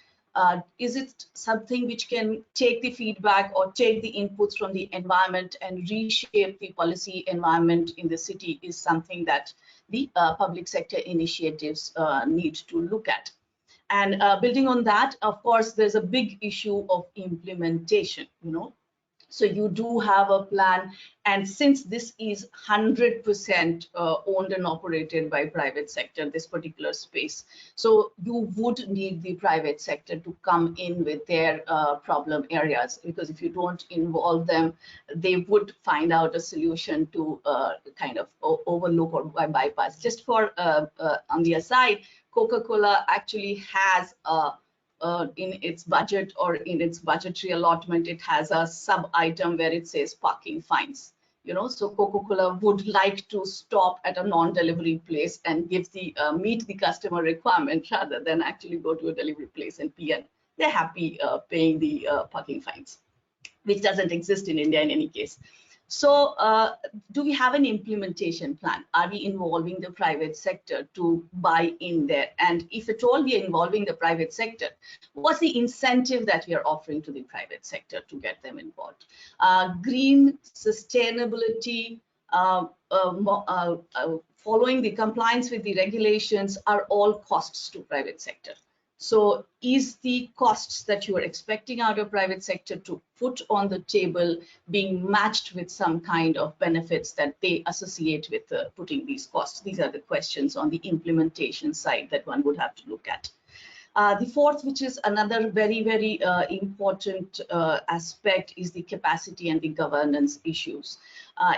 Is it something which can take the feedback or take the inputs from the environment and reshape the policy environment in the city, is something that the public sector initiatives need to look at. And building on that, of course, there's a big issue of implementation, So you do have a plan, and since this is 100% owned and operated by private sector, this particular space, so you would need the private sector to come in with their problem areas, because if you don't involve them, they would find out a solution to kind of overlook or bypass. Just for on the aside, Coca-Cola actually has in its budget or in its budgetary allotment, it has a sub item where it says parking fines. So Coca-Cola would like to stop at a non-delivery place and give the meet the customer requirement rather than actually go to a delivery place and pay. They're happy paying the parking fines, which doesn't exist in India in any case. So do we have an implementation plan? Are we involving the private sector to buy in there? And if at all we are involving the private sector, what's the incentive that we are offering to the private sector to get them involved? Green sustainability, following the compliance with the regulations are all costs to private sector. So is the costs that you are expecting out of private sector to put on the table being matched with some kind of benefits that they associate with putting these costs? These are the questions on the implementation side that one would have to look at. The fourth, which is another very, very important aspect, is the capacity and the governance issues.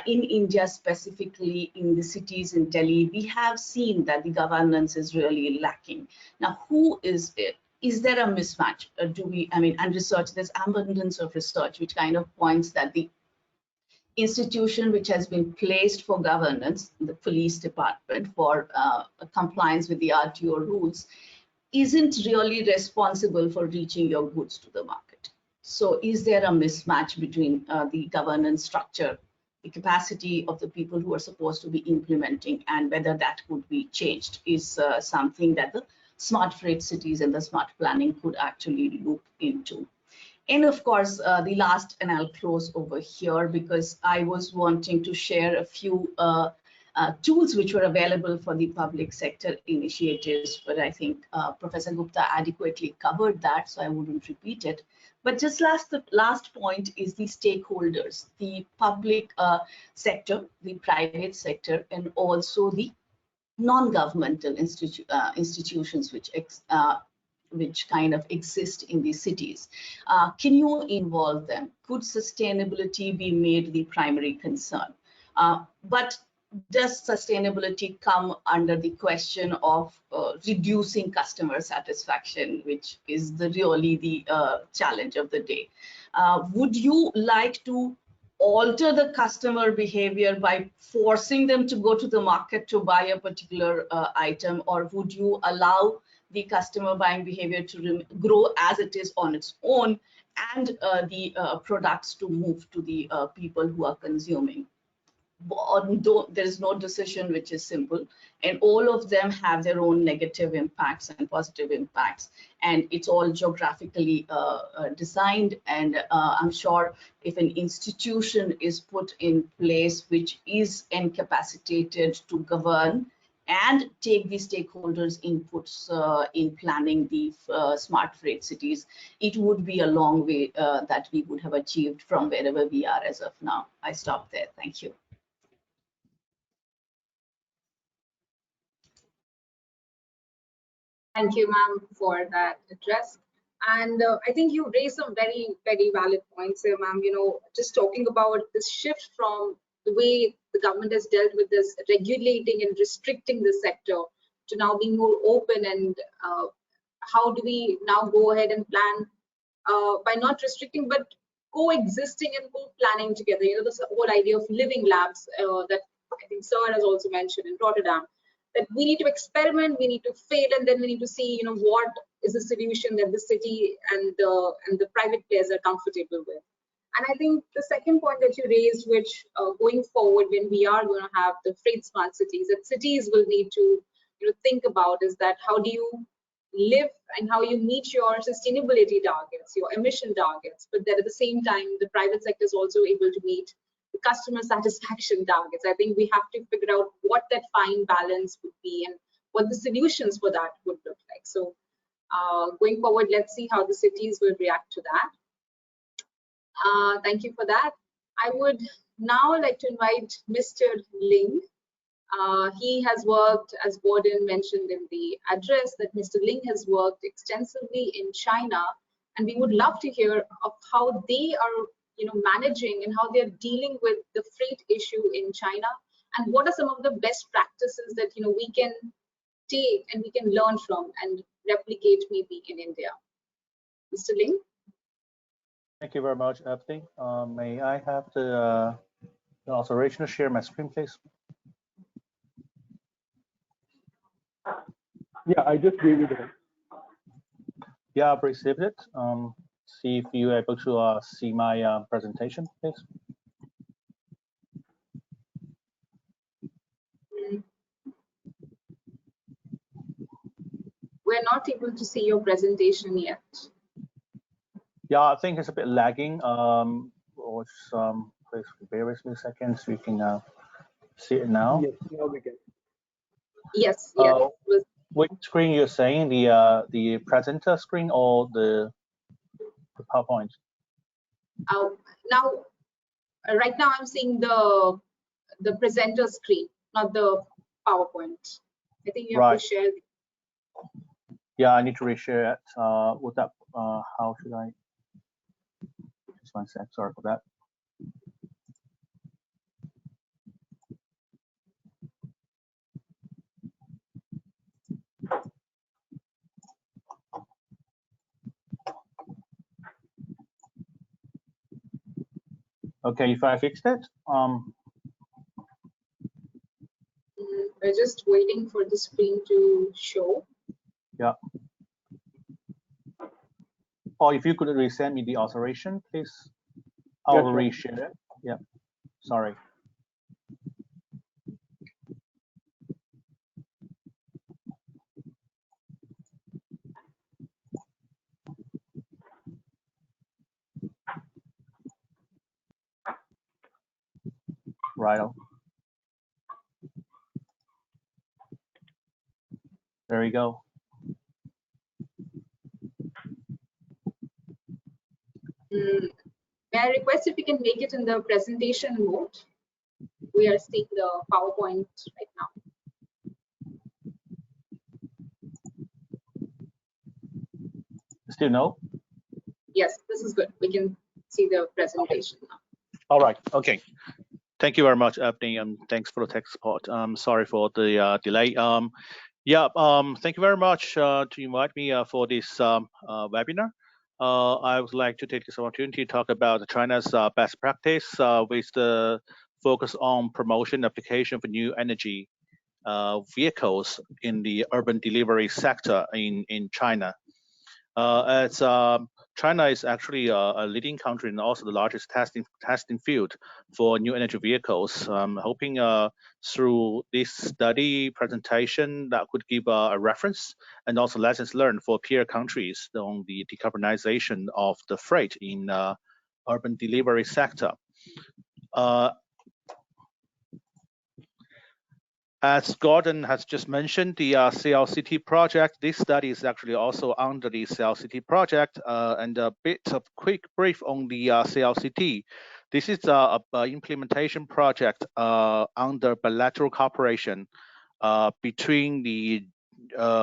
In India, specifically in the cities in Delhi, we have seen that the governance is really lacking. Now, who is it? Is there a mismatch? And research, there's abundance of research which kind of points that the institution which has been placed for governance, the police department, for compliance with the RTO rules, isn't really responsible for reaching your goods to the market. So is there a mismatch between the governance structure, the capacity of the people who are supposed to be implementing, and whether that could be changed, is something that the smart freight cities and the smart planning could actually look into. And of course, the last, and I'll close over here because I was wanting to share a few tools which were available for the public sector initiatives, but I think Professor Gupta adequately covered that, so I wouldn't repeat it. But just the last point is the stakeholders, the public sector, the private sector, and also the non-governmental institutions which kind of exist in these cities. Can you involve them? Could sustainability be made the primary concern? But does sustainability come under the question of reducing customer satisfaction, which is really the challenge of the day? Would you like to alter the customer behavior by forcing them to go to the market to buy a particular item, or would you allow the customer buying behavior to grow as it is on its own, and the products to move to the people who are consuming? There is no decision which is simple, and all of them have their own negative impacts and positive impacts, and it's all geographically designed. And I'm sure if an institution is put in place which is incapacitated to govern and take the stakeholders' inputs in planning the smart freight cities, it would be a long way that we would have achieved from wherever we are as of now. I stop there. Thank you. Thank you, ma'am, for that address. And I think you raised some very, very valid points here, ma'am. Just talking about this shift from the way the government has dealt with this, regulating and restricting the sector, to now being more open, and how do we now go ahead and plan by not restricting but coexisting and co-planning together. You know, this whole idea of living labs that I think Sir has also mentioned in Rotterdam, that we need to experiment, we need to fail, and then we need to see, you know, what is the solution that the city and the private players are comfortable with. And I think the second point that you raised, which going forward, when we are going to have the freight smart cities, that cities will need to, you know, think about, is that how do you live and how you meet your sustainability targets, your emission targets, but that at the same time, the private sector is also able to meet the customer satisfaction targets. I think we have to figure out what that fine balance would be and what the solutions for that would look like. So going forward, let's see how the cities will react to that. Thank you for that. I would now like to invite Mr. Ling. He has worked, as Gordon mentioned in the address, that Mr. Ling has worked extensively in China, and we would love to hear of how they are, you know, managing and how they're dealing with the freight issue in China, and what are some of the best practices that, you know, we can take and we can learn from and replicate maybe in India. Mr. Ling? Thank you very much, Ebony. May I have the authorization to share my screen, please? Yeah, I just gave you the right. Yeah, I've received it. See if you're able to see my presentation, please. We're not able to see your presentation yet. Yeah, I think it's a bit lagging. Please bear with me a second so you can see it now. Yes, now we can. Yes, yes. Which screen you're saying? The presenter screen or the PowerPoint? Now, right now I'm seeing the presenter screen, not the PowerPoint. I think you have to share. Yeah, I need to reshare it. Would that? How should I? Just one sec. Sorry for that. Okay, if I fixed it, we're just waiting for the screen to show. Yeah. Or if you could resend me the authorization, please. I'll reshare it. Yeah. Sorry. Right. There you go. May I request if you can make it in the presentation mode? We are seeing the PowerPoint right now. Still no? Yes, this is good. We can see the presentation now. All right. Okay. Thank you very much, Ebony, and thanks for the tech support. Sorry for the delay. Thank you very much to invite me for this webinar. I would like to take this opportunity to talk about China's best practice with the focus on promotion application for new energy vehicles in the urban delivery sector in China. As China is actually a leading country and also the largest testing field for new energy vehicles. Hoping through this study presentation that could give a reference and also lessons learned for peer countries on the decarbonization of the freight in urban delivery sector. As Gordon has just mentioned, the CLCT project, this study is actually also under the CLCT project, and a bit of quick brief on the CLCT. This is a implementation project under bilateral cooperation between the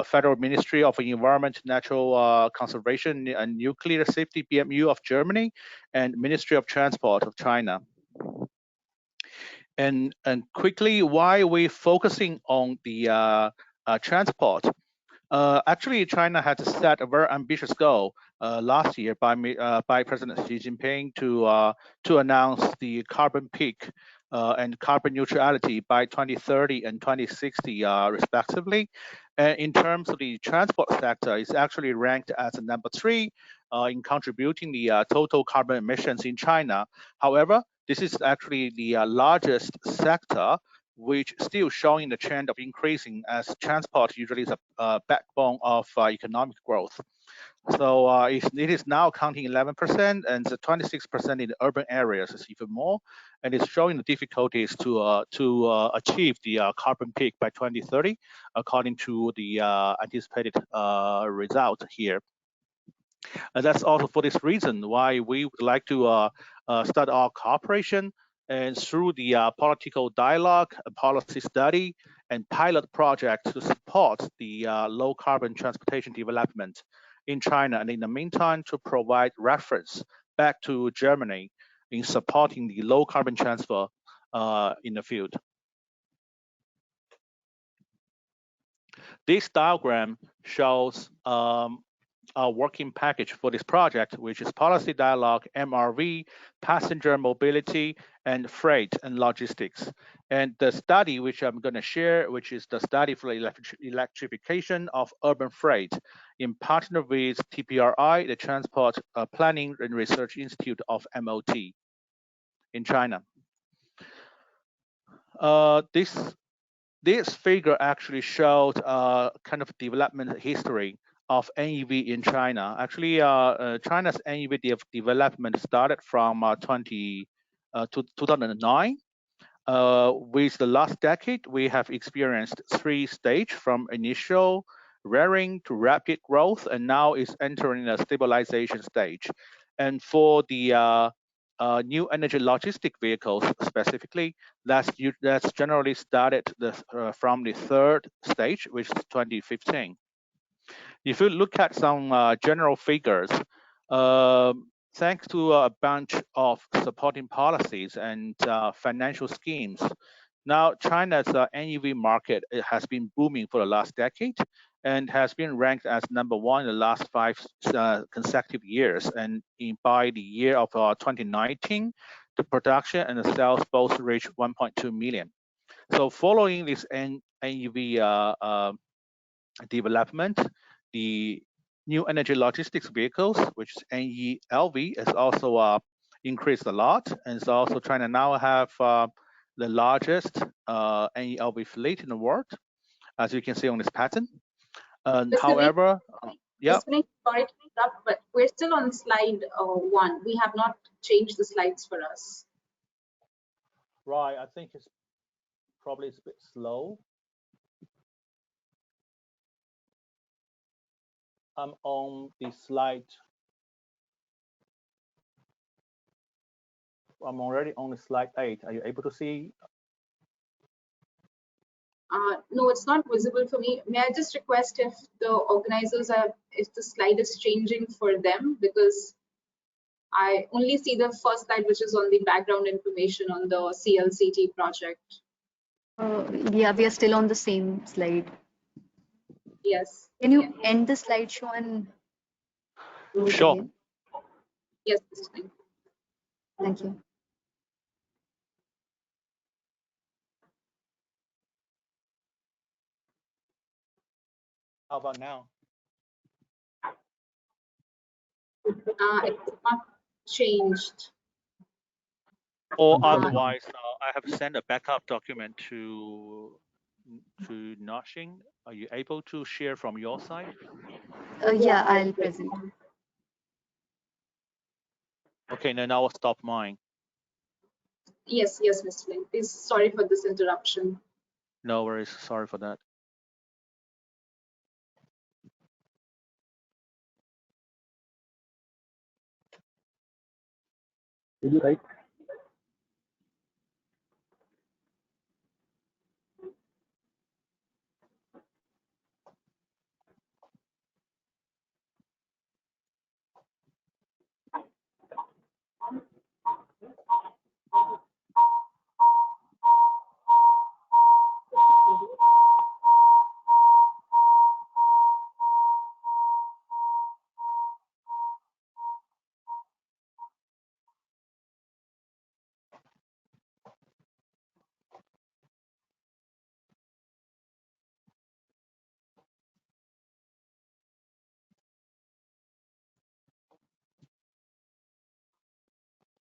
Federal Ministry of Environment, Natural Conservation and Nuclear Safety, BMU of Germany, and Ministry of Transport of China. And quickly, why are we focusing on the transport? Actually, China had set a very ambitious goal last year by President Xi Jinping to announce the carbon peak and carbon neutrality by 2030 and 2060 respectively. And in terms of the transport sector, it's actually ranked as number 3 in contributing the total carbon emissions in China. However, this is actually the largest sector, which still showing the trend of increasing as transport usually is a backbone of economic growth. So it is now counting 11%, and the 26% in the urban areas is even more, and it's showing the difficulties to achieve the carbon peak by 2030, according to the anticipated result here. And that's also for this reason why we would like to start our cooperation and through the political dialogue, policy study, and pilot project to support the low carbon transportation development in China, and in the meantime to provide reference back to Germany in supporting the low carbon transfer in the field. This diagram shows our working package for this project, which is policy dialogue, MRV, passenger mobility, and freight and logistics. And the study which I'm going to share, which is the study for electrification of urban freight in partner with TPRI, the Transport Planning and Research Institute of MOT in China. This figure actually showed kind of development history of NEV in China. Actually, China's NEV development started from 2009. With the last decade, we have experienced 3 stages from initial rearing to rapid growth, and now is entering a stabilization stage. And for the new energy logistic vehicles specifically, that's generally started from the 3rd stage, which is 2015. If you look at some general figures, thanks to a bunch of supporting policies and financial schemes, now China's NEV market has been booming for the last decade and has been ranked as number 1 in the last 5 consecutive years. And by the year of 2019, the production and the sales both reached 1.2 million. So following this NEV development, the new energy logistics vehicles, which is NELV, has also increased a lot. And so also China now have the largest NELV fleet in the world, as you can see on this pattern. However, yeah. Sorry to interrupt, but we're still on slide 1. We have not changed the slides for us. Right, I think it's probably a bit slow. I'm on the slide. I'm already on the slide 8. Are you able to see? No, it's not visible for me. May I just request if the organizers if the slide is changing for them, because I only see the first slide, which is on the background information on the CLCT project. Yeah, we are still on the same slide. Yes. Can you end the slideshow and do it Sure. again? Yes. Thank you. How about now? It's not changed. Or otherwise, I have sent a backup document to Noshing. Are you able to share from your side? Yeah, I'll present. Okay, then I will stop mine. Yes, Mr. Lin. Please, sorry for this interruption. No worries. Sorry for that. Did you write?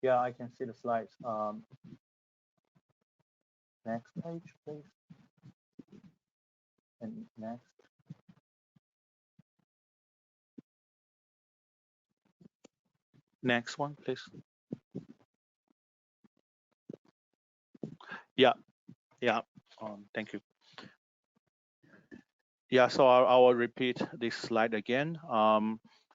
Yeah, I can see the slides. Next page, please. And next. Next one, please. Yeah, yeah. Thank you. Yeah, so I will repeat this slide again.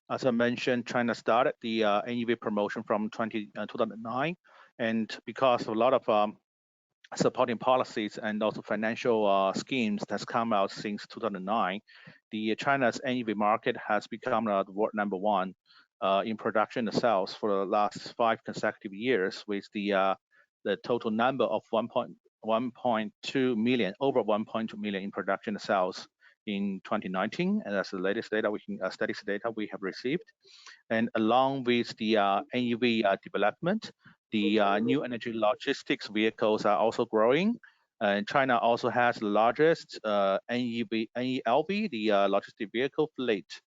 As I mentioned, China started the NEV promotion from 2009, and because of a lot of supporting policies and also financial schemes that's come out since 2009, the China's NEV market has become the world #1 in production and sales for the last 5 consecutive years, with the total number of 1.2 million, over 1.2 million in production and sales in 2019, and that's the latest data statistics data we have received. And along with the NEV development, the new energy logistics vehicles are also growing. And China also has the largest NELV, the logistic vehicle fleet.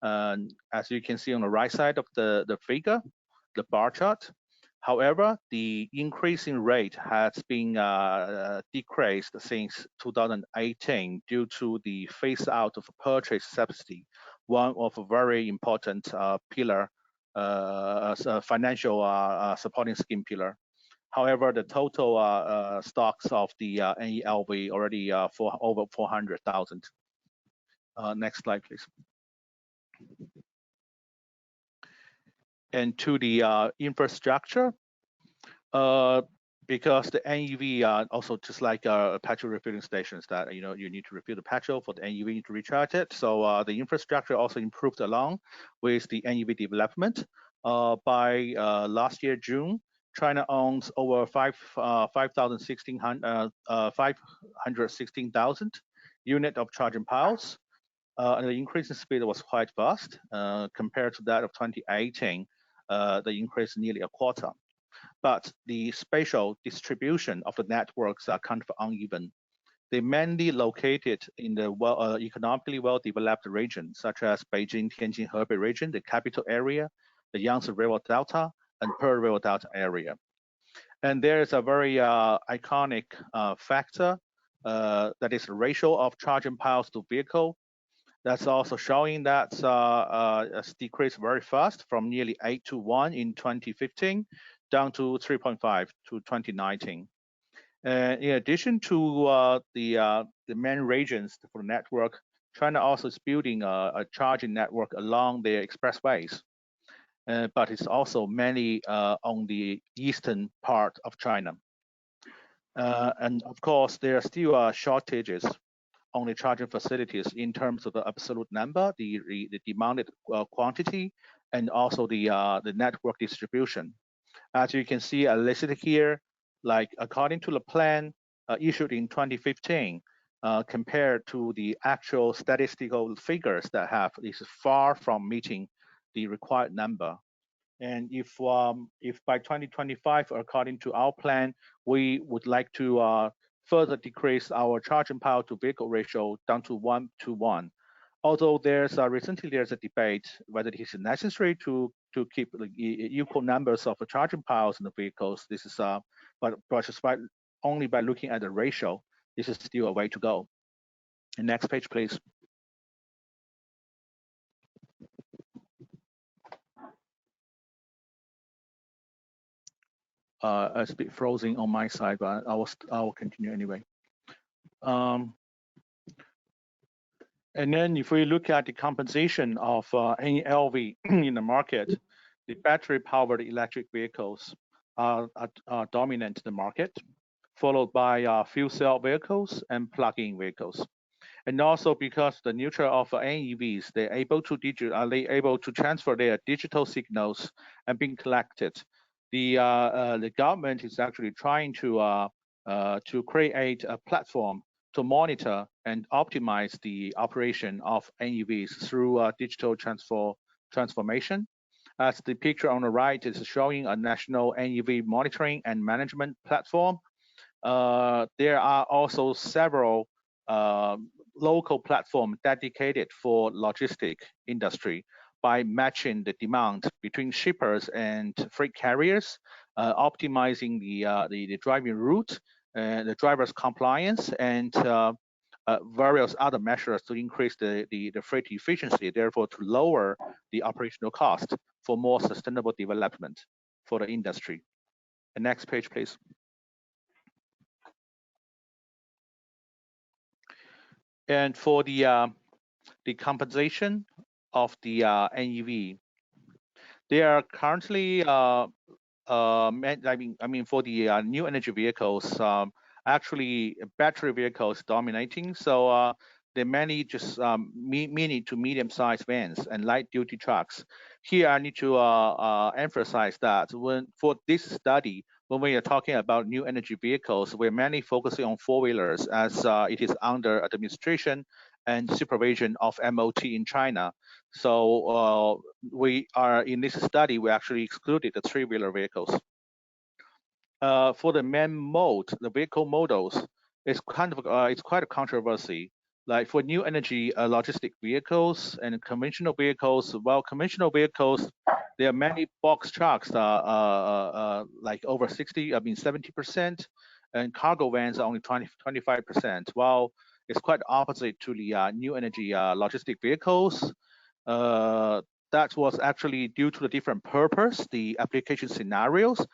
As you can see on the right side of the figure, the bar chart. However, the increasing rate has been decreased since 2018 due to the phase out of purchase subsidy, one of a very important pillar, financial supporting scheme pillar. However, the total stocks of the NELV already for over 400,000. Next slide, please. And to the infrastructure, because the NEV also just like petrol refilling stations that you need to refill the petrol for the NEV to recharge it. So the infrastructure also improved along with the NEV development. By last year June, China owns over 516,000 unit of charging piles. And the increase in speed was quite fast compared to that of 2018. The increase nearly a quarter. But the spatial distribution of the networks are kind of uneven. They mainly located in the economically well-developed regions, such as Beijing, Tianjin, Hebei region, the capital area, the Yangtze River Delta, and Pearl River Delta area. And there is a very iconic factor that is the ratio of charging piles to vehicle. That's also showing that it's decreased very fast from nearly 8 to 1 in 2015 down to 3.5 to 2019. In addition to the main regions for the network, China also is building a charging network along the expressways, but it's also mainly on the eastern part of China. And of course, there are still shortages on the charging facilities in terms of the absolute number, the demanded quantity, and also the network distribution. As you can see listed here, like according to the plan issued in 2015, compared to the actual statistical figures that have, is far from meeting the required number. And if by 2025, according to our plan, we would like to further decrease our charging power to vehicle ratio down to 1 to 1. Although recently there's a debate whether it is necessary to keep equal numbers of charging piles in the vehicles. This is but just only by looking at the ratio, this is still a way to go. And next page, please. It's a bit frozen on my side, but I will continue anyway. And then if we look at the compensation of NELV in the market, the battery-powered electric vehicles are dominant in the market, followed by fuel cell vehicles and plug-in vehicles. And also because the nature of NEVs, they're able to transfer their digital signals and being collected. The government is actually trying to create a platform to monitor and optimize the operation of NEVs through digital transformation. As the picture on the right is showing a national NEV monitoring and management platform. There are also several local platforms dedicated for logistic industry, by matching the demand between shippers and freight carriers, optimizing the driving route, the driver's compliance, and various other measures to increase the freight efficiency, therefore to lower the operational cost for more sustainable development for the industry. The next page, please. And for the compensation of the NEV, they are currently I mean, for the new energy vehicles, actually battery vehicles dominating. So they're mainly just mini to medium-sized vans and light-duty trucks. Here, I need to emphasize that for this study, when we are talking about new energy vehicles, we're mainly focusing on four-wheelers as it is under administration and supervision of MOT in China. So we are in this study, we actually excluded the three-wheeler vehicles. For the main mode, the vehicle models, it's kind of it's quite a controversy. Like for new energy logistic vehicles and conventional vehicles, well, conventional vehicles, there are many box trucks, like over 70%, and cargo vans are only 25%. While it's quite opposite to the new energy logistic vehicles. That was actually due to the different purpose, the application scenarios,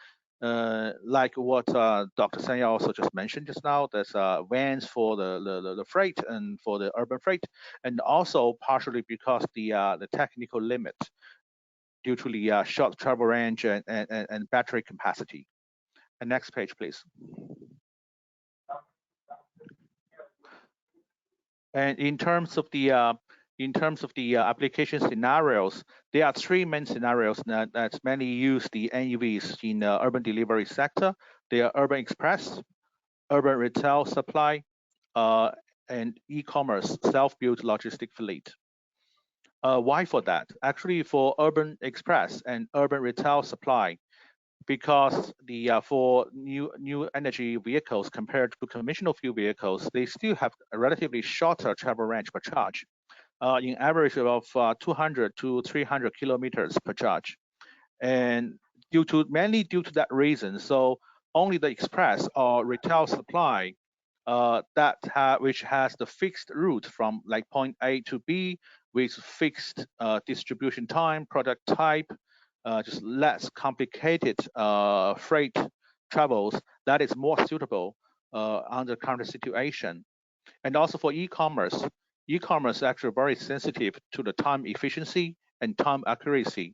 like what Dr. Sanya also just mentioned just now. There's vans for the freight and for the urban freight, and also partially because the technical limit due to the short travel range and battery capacity. And next page, please. And in terms of the application scenarios, there are three main scenarios that mainly use the NEVs in the urban delivery sector. They are urban express, urban retail supply, and e-commerce self-built logistic fleet. Why for that? Actually, for urban express and urban retail supply, because for new energy vehicles compared to conventional fuel vehicles, they still have a relatively shorter travel range per charge, in average of 200 to 300 kilometers per charge, and mainly due to that reason, so only the express or retail supply which has the fixed route from like point A to B with fixed distribution time, product type, just less complicated freight travels, that is more suitable under current situation. And also for e-commerce, e-commerce is actually very sensitive to the time efficiency and time accuracy.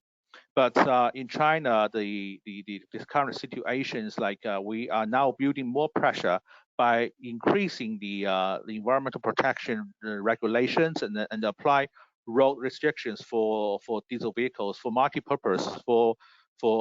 But in China, this current situation is like we are now building more pressure by increasing the environmental protection regulations and apply road restrictions for diesel vehicles for multi-purpose, for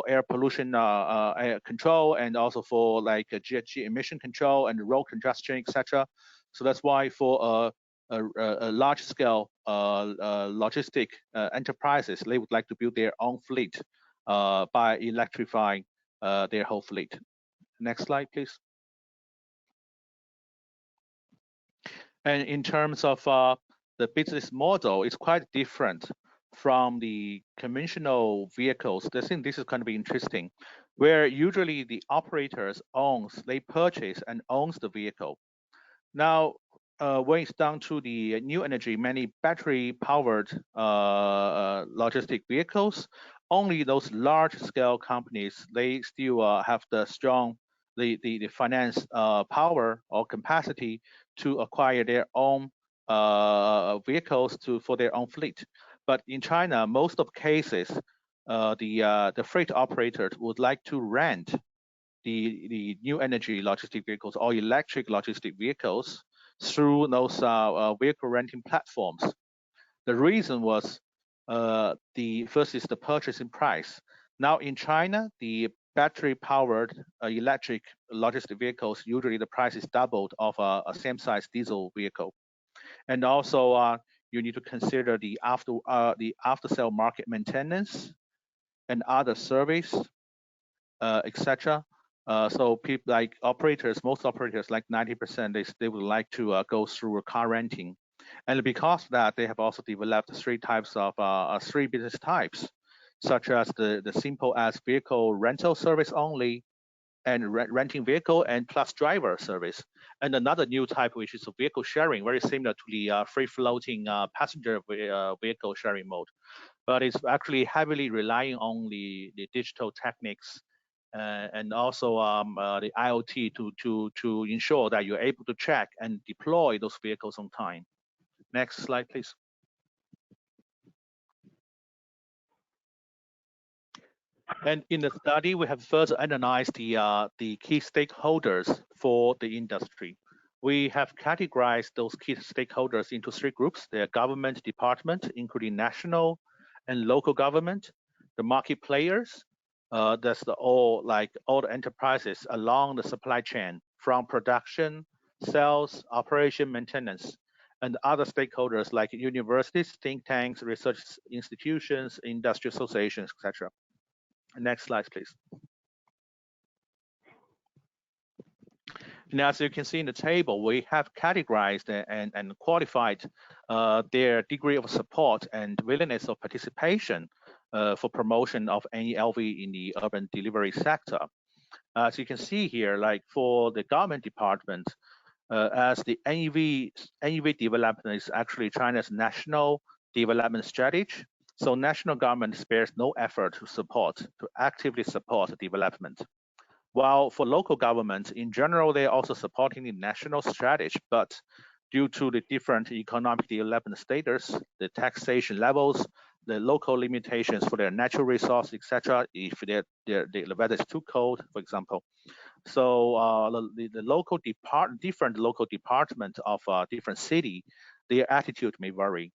air pollution air control, and also for like GHG emission control and road congestion, etc. So that's why for a large-scale logistic enterprises, they would like to build their own fleet by electrifying their whole fleet. Next slide, please. And in terms of the business model, it's quite different from the conventional vehicles. I think this is going to be interesting, where usually the operators they purchase and owns the vehicle. Now, when it's down to the new energy, many battery-powered logistic vehicles, only those large-scale companies, they still have the strong the finance power or capacity to acquire their own vehicles for their own fleet. But in China, most of cases, the freight operators would like to rent the new energy logistic vehicles or electric logistic vehicles through those vehicle renting platforms. The reason was the first is the purchasing price. Now in China, the battery-powered electric logistic vehicles, usually the price is doubled of a same-size diesel vehicle. And also you need to consider the after-sale market maintenance and other service, etc. So people like operators, most operators like 90%, they would like to go through a car renting. And because of that, they have also developed three business types, such as the simple as vehicle rental service only, and renting vehicle and plus driver service. And another new type, which is vehicle sharing, very similar to the free floating passenger vehicle sharing mode. But it's actually heavily relying on the digital techniques and also the IoT to ensure that you're able to check and deploy those vehicles on time. Next slide, please. And in the study, we have further analyzed the key stakeholders for the industry. We have categorized those key stakeholders into three groups. They are government department, including national and local government, the market players, that's all the enterprises along the supply chain, from production, sales, operation, maintenance, and other stakeholders like universities, think tanks, research institutions, industry associations, etc. Next slide, please. Now, as you can see in the table, we have categorized and qualified their degree of support and willingness of participation for promotion of NELV in the urban delivery sector. As you can see here, like for the government department, as the NEV development is actually China's national development strategy. So national government spares no effort to actively support development. While for local governments, in general, they're also supporting the national strategy, but due to the different economic development status, the taxation levels, the local limitations for their natural resources, etc., if the weather is too cold, for example. So the different local department of different city, their attitude may vary.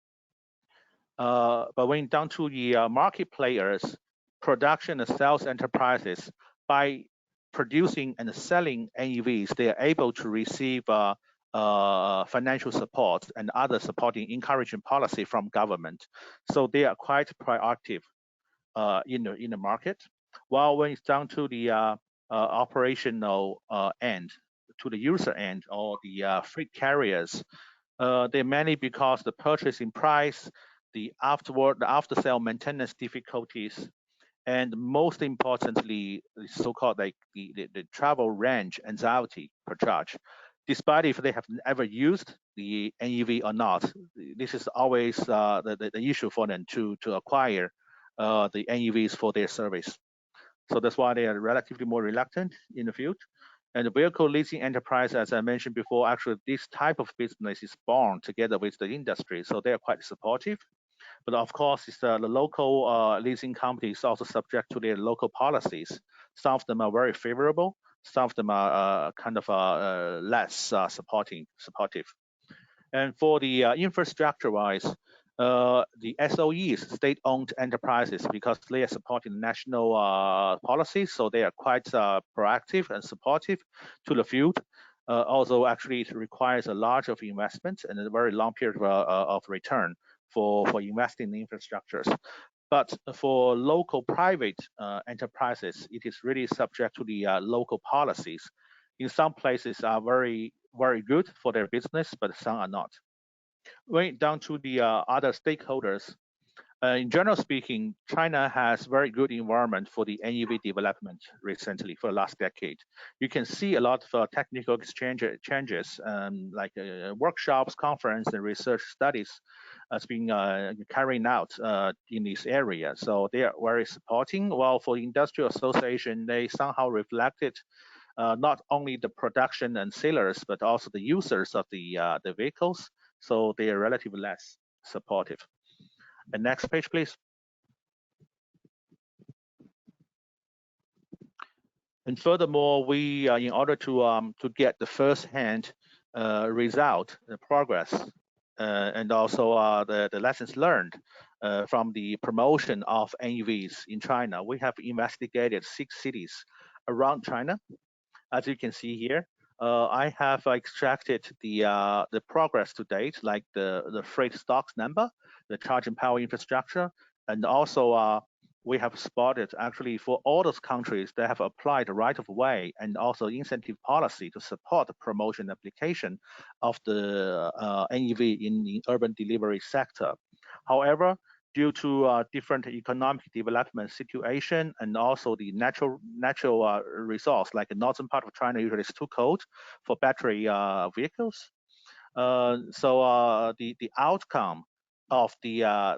But when down to the market players, production and sales enterprises, by producing and selling NEVs, they are able to receive financial support and other supporting encouraging policy from government. So they are quite proactive in the market. While when it's down to the operational end, to the user end or the freight carriers, they're mainly because the purchasing price, the after-sale maintenance difficulties, and most importantly, the so-called like the travel range anxiety per charge. Despite if they have ever used the NEV or not, this is always the issue for them to acquire the NEVs for their service. So that's why they are relatively more reluctant in the field. And the vehicle leasing enterprise, as I mentioned before, actually this type of business is born together with the industry, so they are quite supportive. But of course, it's the local leasing companies also subject to their local policies. Some of them are very favorable. Some of them are kind of less supportive. And for the infrastructure-wise, the SOEs, state-owned enterprises, because they are supporting national policies, so they are quite proactive and supportive to the field. Also, actually, it requires a large of investment and a very long period of return for investing in infrastructures. But for local private enterprises, it is really subject to the local policies. In some places are very, very good for their business, but some are not. Going down to the other stakeholders, in general speaking, China has very good environment for the NEV development recently for the last decade. You can see a lot of technical changes like workshops, conference, and research studies has been carrying out in this area. So they are very supporting. While for industrial association, they somehow reflected not only the production and sellers, but also the users of the vehicles. So they are relatively less supportive. And next page, please. And furthermore, we, in order to get the first-hand result, the progress, and also the lessons learned from the promotion of NEVs in China, we have investigated 6 cities around China. As you can see here, I have extracted the progress to date, like the freight stocks number, the charging power infrastructure, and also we have spotted actually for all those countries that have applied the right of way and also incentive policy to support the promotion application of the NEV in urban delivery sector. However, due to different economic development situation and also the natural resource, like the northern part of China usually is too cold for battery vehicles. So the outcome of the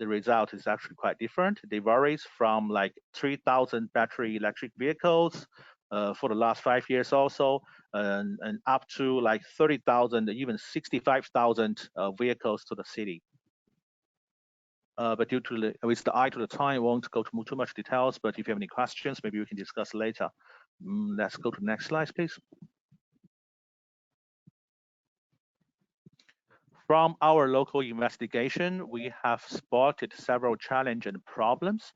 result is actually quite different. They varies from like 3,000 battery electric vehicles for the last 5 years also, and up to like 30,000, even 65,000 vehicles to the city. But due to with the eye to the time, I won't go to too much details. But if you have any questions, maybe we can discuss later. Let's go to the next slide, please. From our local investigation, we have spotted several challenges and problems.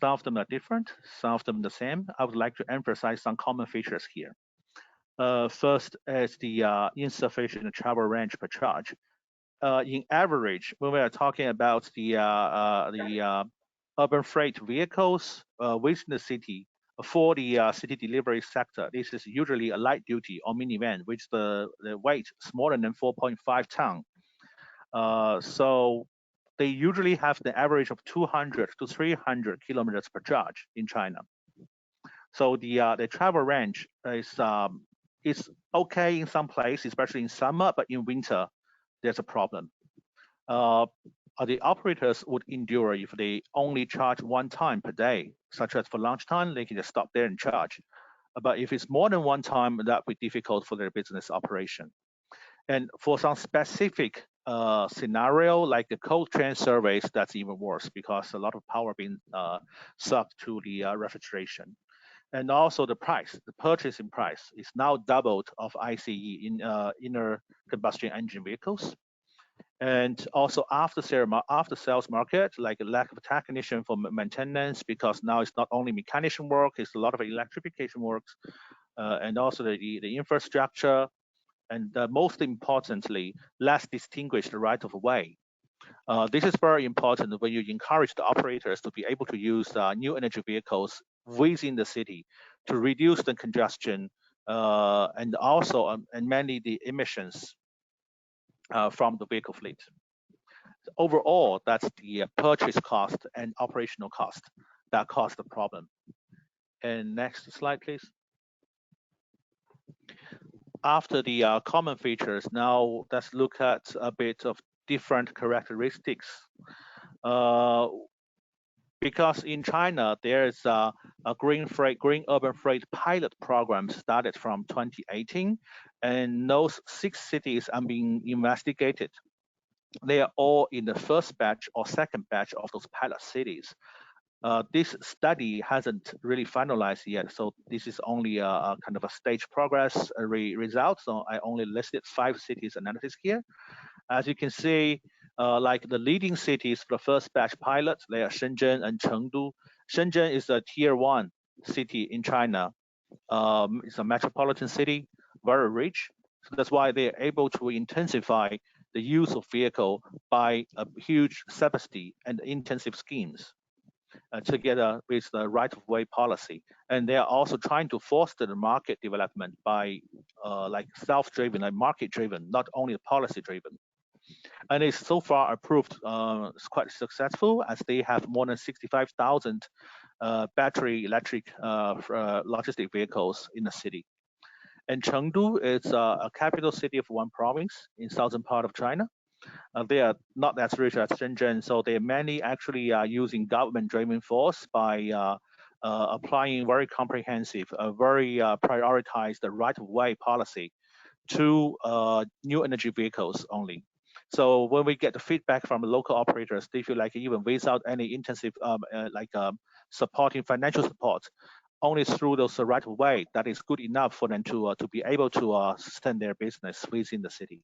Some of them are different, some of them the same. I would like to emphasize some common features here. First is the insufficient travel range per charge. In average, when we are talking about the urban freight vehicles within the city, for the city delivery sector, this is usually a light duty or minivan, which the weight smaller than 4.5 ton. So they usually have the average of 200 to 300 kilometers per charge in China. So the travel range is okay in some places, especially in summer, but in winter, there's a problem. The operators would endure if they only charge one time per day, such as for lunchtime, they can just stop there and charge. But if it's more than one time, that would be difficult for their business operation. And for some specific scenario, like the cold chain surveys, that's even worse because a lot of power being sucked to the refrigeration. And also the price, the purchasing price is now doubled of ICE in inner combustion engine vehicles. And also after sales market, like a lack of technician for maintenance, because now it's not only mechanician work, it's a lot of electrification works, and also the infrastructure, and most importantly, less distinguished right of way. This is very important when you encourage the operators to be able to use new energy vehicles within the city to reduce the congestion and also and mainly the emissions from the vehicle fleet. Overall, that's the purchase cost and operational cost that cause the problem. And next slide, please. After the common features, now let's look at a bit of different characteristics. Because in China, there is a green urban freight pilot program started from 2018, and those 6 cities are being investigated. They are all in the first batch or second batch of those pilot cities. This study hasn't really finalized yet, so this is only a kind of a stage progress result. So I only listed 5 cities analysis here. As you can see, like the leading cities for the first batch pilots, they are Shenzhen and Chengdu. Shenzhen is a tier 1 city in China. It's a metropolitan city, very rich. So that's why they're able to intensify the use of vehicle by a huge subsidy and intensive schemes together with the right-of-way policy. And they are also trying to foster the market development by like self-driven, like market-driven, not only policy-driven. And it's so far approved, it's quite successful as they have more than 65,000 battery electric logistic vehicles in the city. And Chengdu is a capital city of one province in southern part of China. They are not as rich as Shenzhen, so they mainly actually are using government-driven force by applying very comprehensive, very prioritized right-of-way policy to new energy vehicles only. So when we get the feedback from the local operators, they feel like even without any intensive supporting financial support, only through those right of way, that is good enough for them to be able to sustain their business within the city.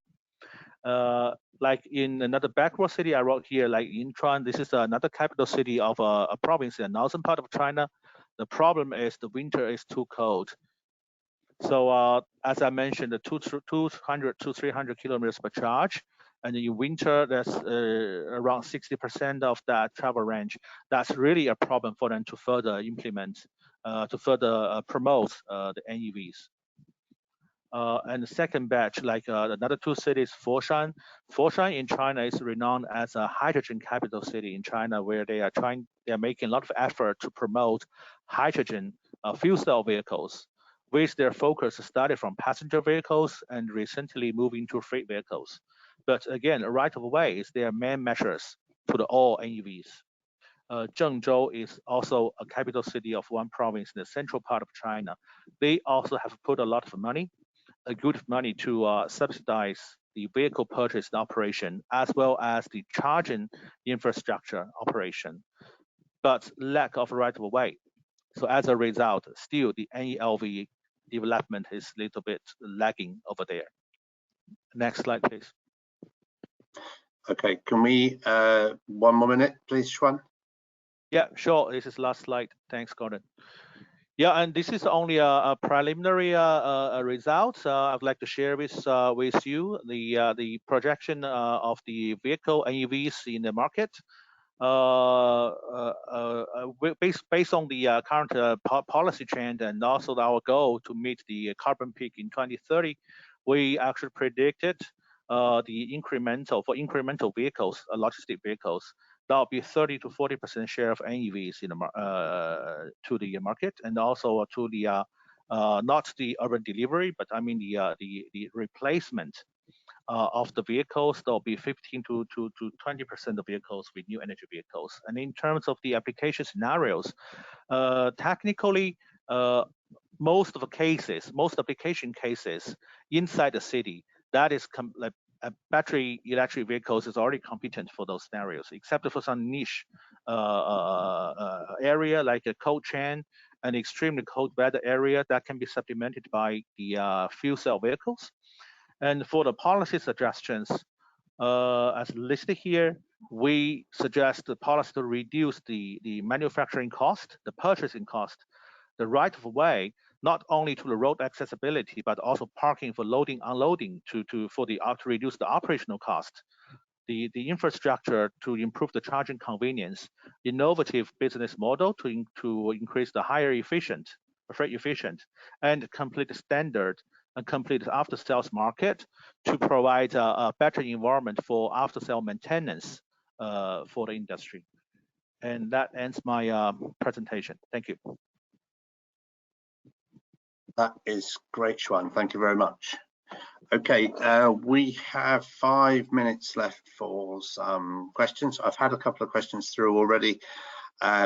Like in another backward city I wrote here, like Yinchuan, this is another capital city of a province in the northern part of China. The problem is the winter is too cold. So as I mentioned, the 200 to 300 kilometers per charge, and in winter, that's around 60% of that travel range. That's really a problem for them to further implement, to further promote the NEVs. And the second batch, like another two cities, Foshan. Foshan in China is renowned as a hydrogen capital city in China, where they are making a lot of effort to promote hydrogen fuel cell vehicles, with their focus started from passenger vehicles and recently moving to freight vehicles. But again, right of way is their main measures to the all NEVs. Zhengzhou is also a capital city of one province in the central part of China. They also have put a lot of money, a good money to subsidize the vehicle purchase and operation, as well as the charging infrastructure operation, but lack of right of way. So as a result, still the NELV development is a little bit lagging over there. Next slide, please. Okay, can we, 1 more minute, please, Xuan? Yeah, sure. This is last slide. Thanks, Gordon. Yeah, and this is only a preliminary result. I'd like to share with you the projection of the vehicle NEVs in the market. Based on the current policy trend and also our goal to meet the carbon peak in 2030, we actually predicted the incremental vehicles, logistic vehicles, that'll be 30 to 40% share of NEVs in the to the market, and also to the not the urban delivery, but I mean the replacement of the vehicles. There'll be 15 to 20% of vehicles with new energy vehicles. And in terms of the application scenarios, technically, most application cases inside the city, that is like battery electric vehicles is already competent for those scenarios, except for some niche area like a cold chain and extremely cold weather area that can be supplemented by the fuel cell vehicles. And for the policy suggestions, as listed here, we suggest the policy to reduce the manufacturing cost, the purchasing cost, the right of way, not only to the road accessibility, but also parking for loading, unloading to reduce the operational cost, the infrastructure to improve the charging convenience, innovative business model to increase the freight efficient, and complete standard and complete after-sales market to provide a better environment for after-sale maintenance for the industry. And that ends my presentation. Thank you. That is great, Xuan. Thank you very much. Okay, we have 5 minutes left for some questions. I've had a couple of questions through already.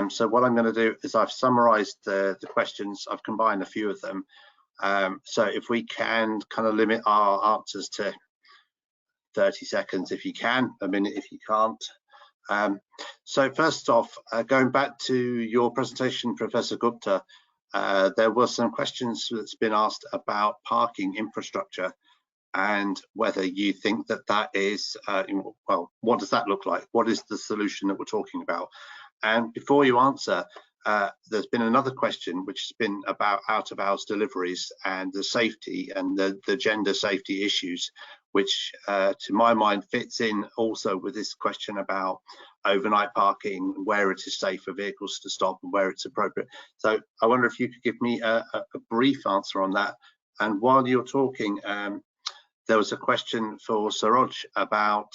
So what I'm going to do is I've summarized the questions. I've combined a few of them. So if we can kind of limit our answers to 30 seconds if you can, a minute if you can't. So first off, going back to your presentation, Professor Gupta, there were some questions that's been asked about parking infrastructure and whether you think that that is, well, what does that look like? What is the solution that we're talking about? And before you answer, there's been another question which has been about out-of-hours deliveries and the safety and the gender safety issues, which to my mind fits in also with this question about overnight parking, where it is safe for vehicles to stop and where it's appropriate. So I wonder if you could give me a brief answer on that. And while you're talking, there was a question for Saroj about,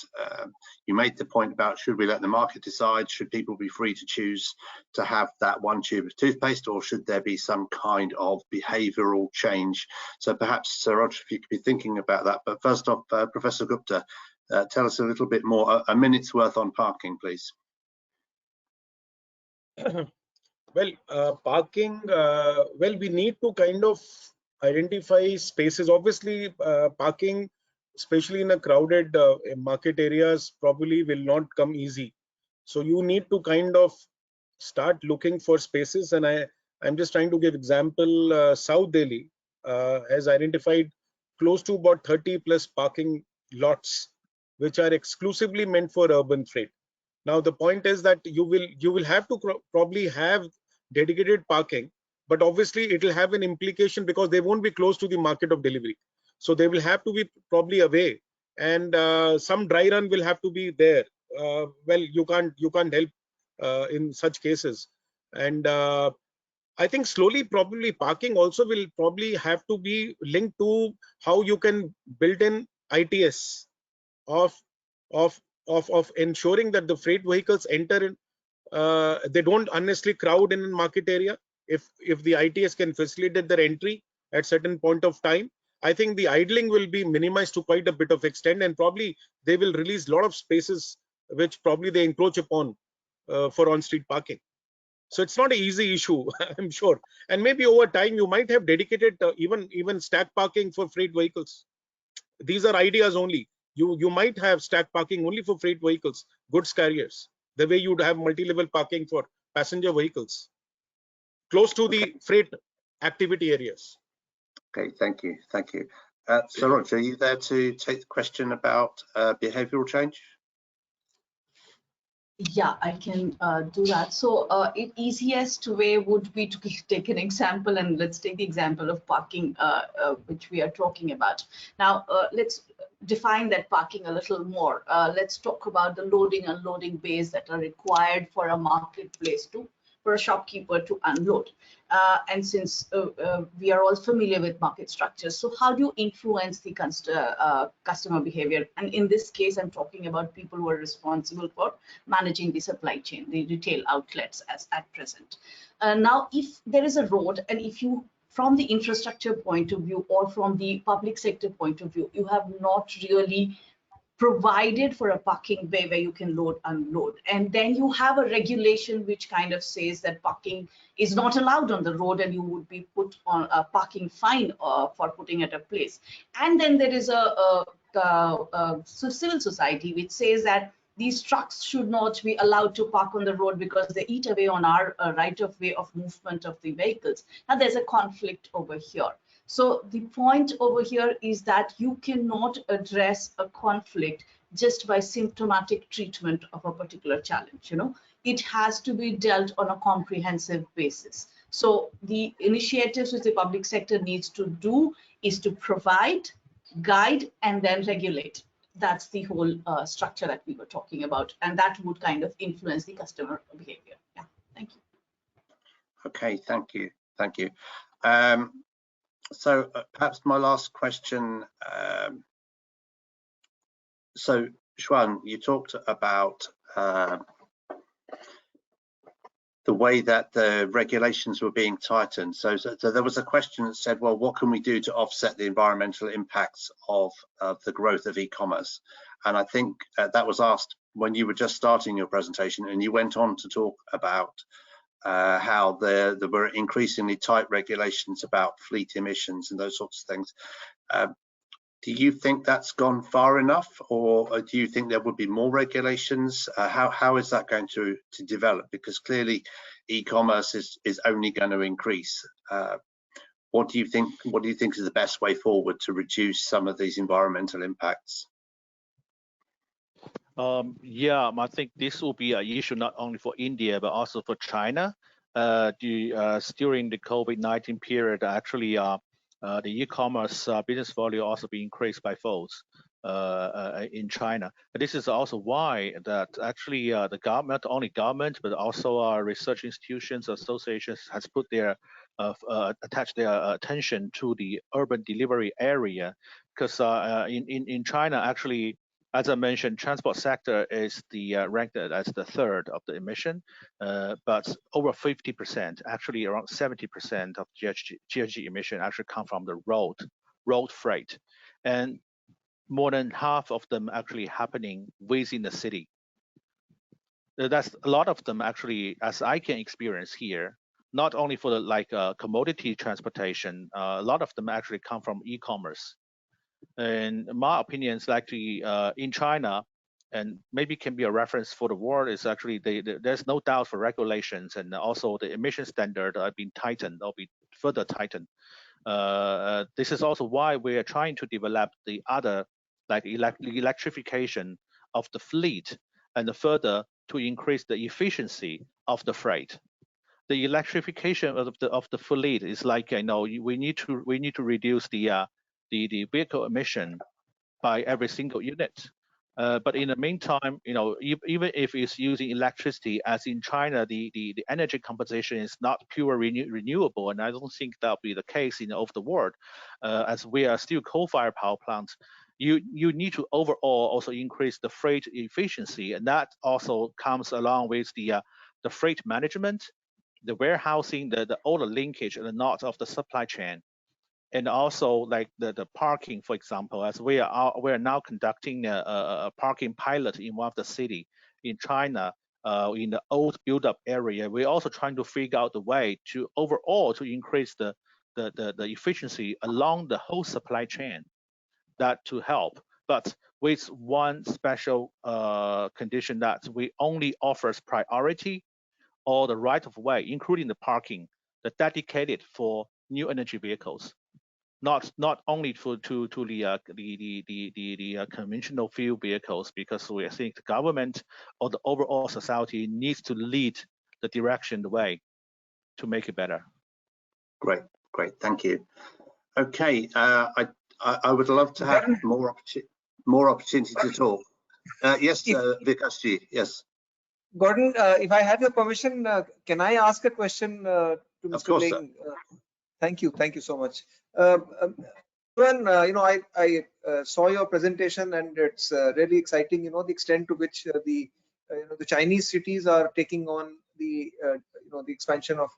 you made the point about should we let the market decide, should people be free to choose to have that one tube of toothpaste, or should there be some kind of behavioural change? So perhaps Saroj, if you could be thinking about that. But first off, Professor Gupta, tell us a little bit more, a minute's worth on parking, please. Well, parking, well, we need to kind of identify spaces. Obviously, parking, especially in a crowded market areas, probably will not come easy. So you need to kind of start looking for spaces. And I'm just trying to give example. South Delhi has identified close to about 30 plus parking lots, which are exclusively meant for urban freight. Now the point is that you will have to probably have dedicated parking, but obviously it will have an implication because they won't be close to the market of delivery. So they will have to be probably away and some dry run will have to be there. Well, you can't help in such cases, and I think slowly probably parking also will probably have to be linked to how you can build in ITS of of of ensuring that the freight vehicles enter in, they don't unnecessarily crowd in market area. If the ITS can facilitate their entry at certain point of time, I think the idling will be minimized to quite a bit of extent, and probably they will release a lot of spaces which probably they encroach upon for on-street parking. So it's not an easy issue, I'm sure. And maybe over time you might have dedicated even stack parking for freight vehicles. These are ideas only. You might have stack parking only for freight vehicles, goods carriers, the way you'd have multi-level parking for passenger vehicles close to Okay. the freight activity areas. Okay, thank you. So Roger, are you there to take the question about behavioural change? Yeah, I can do that. So easiest way would be to take an example, and let's take the example of parking, which we are talking about. Now, let's define that parking a little more. Let's talk about the loading and unloading bays that are required for a marketplace for a shopkeeper to unload. And since we are all familiar with market structures, so how do you influence the customer behavior? And in this case, I'm talking about people who are responsible for managing the supply chain, the retail outlets as at present. Now, if there is a road, and if you, from the infrastructure point of view or from the public sector point of view, you have not really provided for a parking bay where you can load, unload. And then you have a regulation which kind of says that parking is not allowed on the road and you would be put on a parking fine for putting at a place. And then there is a civil society which says that these trucks should not be allowed to park on the road because they eat away on our right of way of movement of the vehicles. Now there's a conflict over here. So the point over here is that you cannot address a conflict just by symptomatic treatment of a particular challenge. It has to be dealt on a comprehensive basis. So the initiatives which the public sector needs to do is to provide, guide, and then regulate. That's the whole structure that we were talking about, and that would kind of influence the customer behavior. Yeah, thank you. Okay, thank you. So perhaps my last question. So Xuan, you talked about the way that the regulations were being tightened. So there was a question that said, well, what can we do to offset the environmental impacts of the growth of e-commerce? And I think that was asked when you were just starting your presentation, and you went on to talk about how there were increasingly tight regulations about fleet emissions and those sorts of things. Do you think that's gone far enough, or do you think there would be more regulations? How is that going to develop? Because clearly e-commerce is only going to increase. What do you think is the best way forward to reduce some of these environmental impacts? Yeah, I think this will be an issue not only for India but also for China. During the COVID-19 period, actually, the e-commerce business volume also be increased by folds in China. And this is also why that actually the government, not only government but also research institutions, associations has put their attached their attention to the urban delivery area, because in China actually, as I mentioned, transport sector is ranked as the third of the emission, but over 50%, actually around 70% of GHG emission actually come from the road freight, and more than half of them actually happening within the city. That's a lot of them actually, as I can experience here, not only for the commodity transportation, a lot of them actually come from e-commerce. And my opinion is actually in China, and maybe can be a reference for the world, is actually there's no doubt for regulations, and also the emission standard have been tightened or be further tightened. This is also why we are trying to develop the other, like electrification of the fleet, and further to increase the efficiency of the freight. The electrification of the fleet is like, we need to reduce the vehicle emission by every single unit. But in the meantime, even if it's using electricity, as in China, the energy composition is not pure renewable, and I don't think that'll be the case in of the world, as we are still coal-fired power plants. You need to overall also increase the freight efficiency, and that also comes along with the freight management, the warehousing, all the linkage and the knots of the supply chain. And also like the parking, for example, as we are now conducting a parking pilot in one of the city in China, in the old build-up area. We're also trying to figure out the way to overall to increase the efficiency along the whole supply chain, that to help. But with one special condition, that we only offers priority or the right of way, including the parking, the dedicated for new energy vehicles. Not only to the conventional fuel vehicles, because we think the government or the overall society needs to lead the direction, the way to make it better. Great, thank you. Okay, I would love to have more opportunity to talk. Yes, Vikashji, yes. Gordon, if I have your permission, can I ask a question to Mr. Of course, Ling? Thank you so much. I saw your presentation, and it's really exciting. The extent to which the Chinese cities are taking on the the expansion of